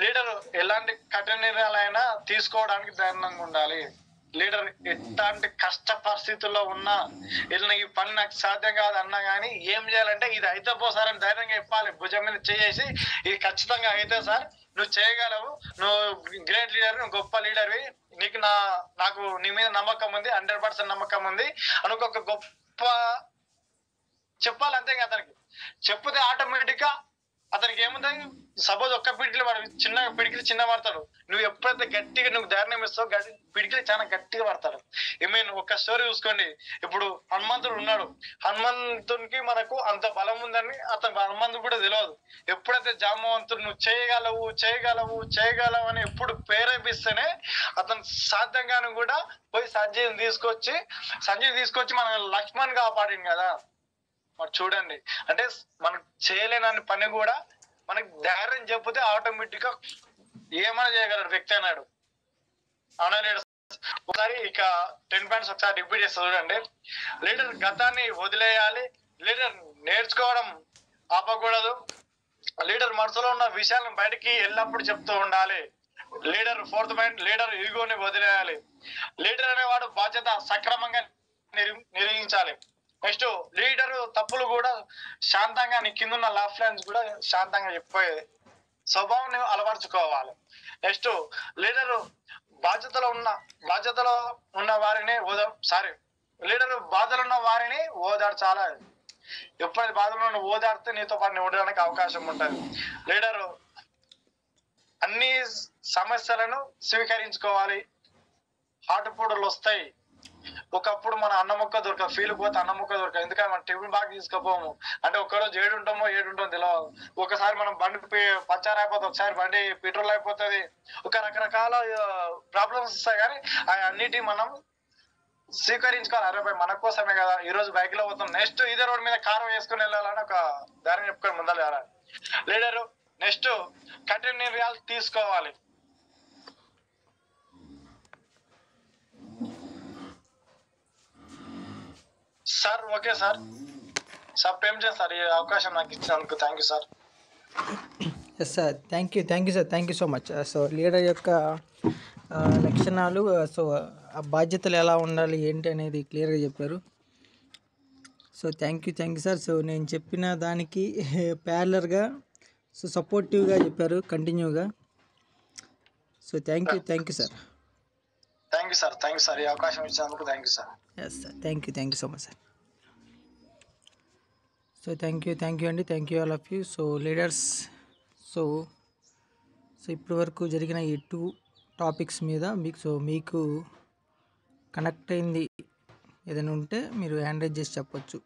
లీడర్ ఎలాంటి కఠిన నిర్ణయాలైనా తీసుకోవడానికి ధైర్యంగా ఉండాలి. లీడర్ ఎట్లాంటి కష్ట పరిస్థితుల్లో ఉన్నా ఇలా ఈ పని నాకు సాధ్యం కాదు అన్నా కానీ ఏం చేయాలంటే ఇది అయితే పోసారని ధైర్యంగా చెప్పాలి. భుజం మీద చేసి ఇది ఖచ్చితంగా అయితే సార్, నువ్వు చేయగలవు, నువ్వు గ్రేట్ లీడర్, నువ్వు గొప్ప లీడర్వి, నీకు నాకు నీ మీద నమ్మకం ఉంది, 100% నమ్మకం ఉంది అనుకో, ఒక గొప్ప చెప్పాలి. అంతే అతనికి చెప్తే ఆటోమేటిక్ గా అతనికి ఏముంది, సపోజ్ ఒక్క పిడికిలు వాడు పిడికిలు చిన్న పడతాడు, నువ్వు ఎప్పుడైతే గట్టిగా నువ్వు ధైర్యం ఇస్తావు పిడికిలు చాలా గట్టిగా పడతాడు. ఒక స్టోరీ చూసుకోండి, ఇప్పుడు హనుమంతుడు ఉన్నాడు, హనుమంతునికి మనకు అంత బలం ఉందని హనుమంతుడు కూడా తెలియదు. ఎప్పుడైతే జాంబవంతుడు నువ్వు చేయగలవు చేయగలవు చేయగలవు అని ఎప్పుడు ప్రేరేపిస్తేనే అతను సాధ్యంగాను కూడా పోయి సంజీవిని తీసుకొచ్చి మన లక్ష్మణ్ కాపాడింది కదా. మరి చూడండి, అంటే మనకు చేయలేనని పని కూడా మనకు ధైర్యం చెప్తే ఆటోమేటిక్ గా ఏమైనా చేయగలడు వ్యక్తి అన్నాడు. అవునా? ఒకసారి ఇక 10 పాయింట్స్ ఒకసారి రిపీట్ చేస్తా చూడండి. లీడర్ గతాన్ని వదిలేయాలి, లీడర్ నేర్చుకోవడం ఆపకూడదు, లీడర్ మనసులో ఉన్న విషయాలను బయటికి ఎల్లప్పుడూ చెప్తూ ఉండాలి. లీడర్ 4th పాయింట్, లీడర్ ఈగోని వదిలేయాలి. లీడర్ అనేవాడు బాధ్యత సక్రమంగా నిర్వహించాలి. నెక్స్ట్ లీడర్ తప్పులు కూడా శాంతంగా, నీ కింద ఉన్న లవ్ ఫ్రెండ్స్ కూడా శాంతంగా చెప్పే స్వభావం అలవర్చుకోవాలి. నెక్స్ట్ లీడర్ బాధ్యతలో ఉన్న వారిని లీడర్ బాధలు ఉన్న వారిని ఓదార్చాలి. ఎప్పుడైతే బాధలో ఉన్న ఓదార్తే నీతో పాటు ఉండడానికి అవకాశం ఉంటుంది. లీడరు అన్ని సమస్యలను స్వీకరించుకోవాలి. హాటుపూడులు వస్తాయి. ఒకప్పుడు మన అన్నముక్క దొరక ఫీల్ పోతే అన్నముక్క దొరక, ఎందుకంటే మనం టిఫిన్ బాగా తీసుకుపోము. అంటే ఒక్కరోజు 7 ఉంటామో 7 ఉంటామో తెలియదు. ఒకసారి మనం బండి పంచర్ అయిపోతుంది, ఒకసారి బండి పెట్రోల్ అయిపోతుంది, ఒక రకరకాల ప్రాబ్లమ్స్ వస్తాయి. కానీ అన్నిటి మనం స్వీకరించుకోవాలి. అరే మన కోసమే కదా ఈ రోజు బైక్ లో పోతాం, నెక్స్ట్ ఇదే రోడ్ మీద కారు వేసుకుని వెళ్ళాలని ఒక దారిని చెప్పుకొని ముందర వెళ్ళాలి లీడరు. నెక్స్ట్ కఠిన నిర్ణయాలు తీసుకోవాలి. Sir okay sir, Premchand sir, ఈ అవకాశం నాకు ఇచ్చినందుకు thank you sir. Yes sir, thank you sir, thank you so much. So leader యొక్క లక్షణాలు, సో ఆ బాధ్యతలు ఎలా ఉండాలి ఏంటి అనేది క్లియర్గా చెప్పారు. So thank you sir. So నేను చెప్పిన దానికి ప్యారలర్గా సో సపోర్టివ్గా చెప్పారు కంటిన్యూగా. So thank you sir. Thank you sir, ఈ అవకాశం ఇచ్చినందుకు thank you sir. Yes sir, thank you so much sir. So thank you అండి, thank you all of you. So leaders, so ఇప్పటి వరకు జరిగిన ఈ 2 టాపిక్స్ మీద మీకు కనెక్ట్ అయింది ఏదైనా ఉంటే మీరు హ్యాండ్ రైజ్ చేసి చెప్పొచ్చు.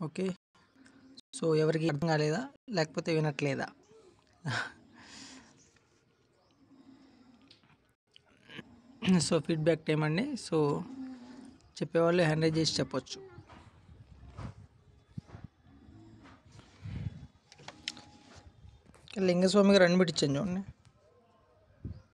ఓకే, సో ఎవరికి అర్థం కాలేదా లేకపోతే వినట్లేదా? సో ఫీడ్బ్యాక్ టైం అండి. సో చెప్పేవాళ్ళు హ్యాండ్ రైజ్ చేసి చెప్పొచ్చు. లింగస్వామి గారు అన్బిట్ ఇచ్చాను చూడండి.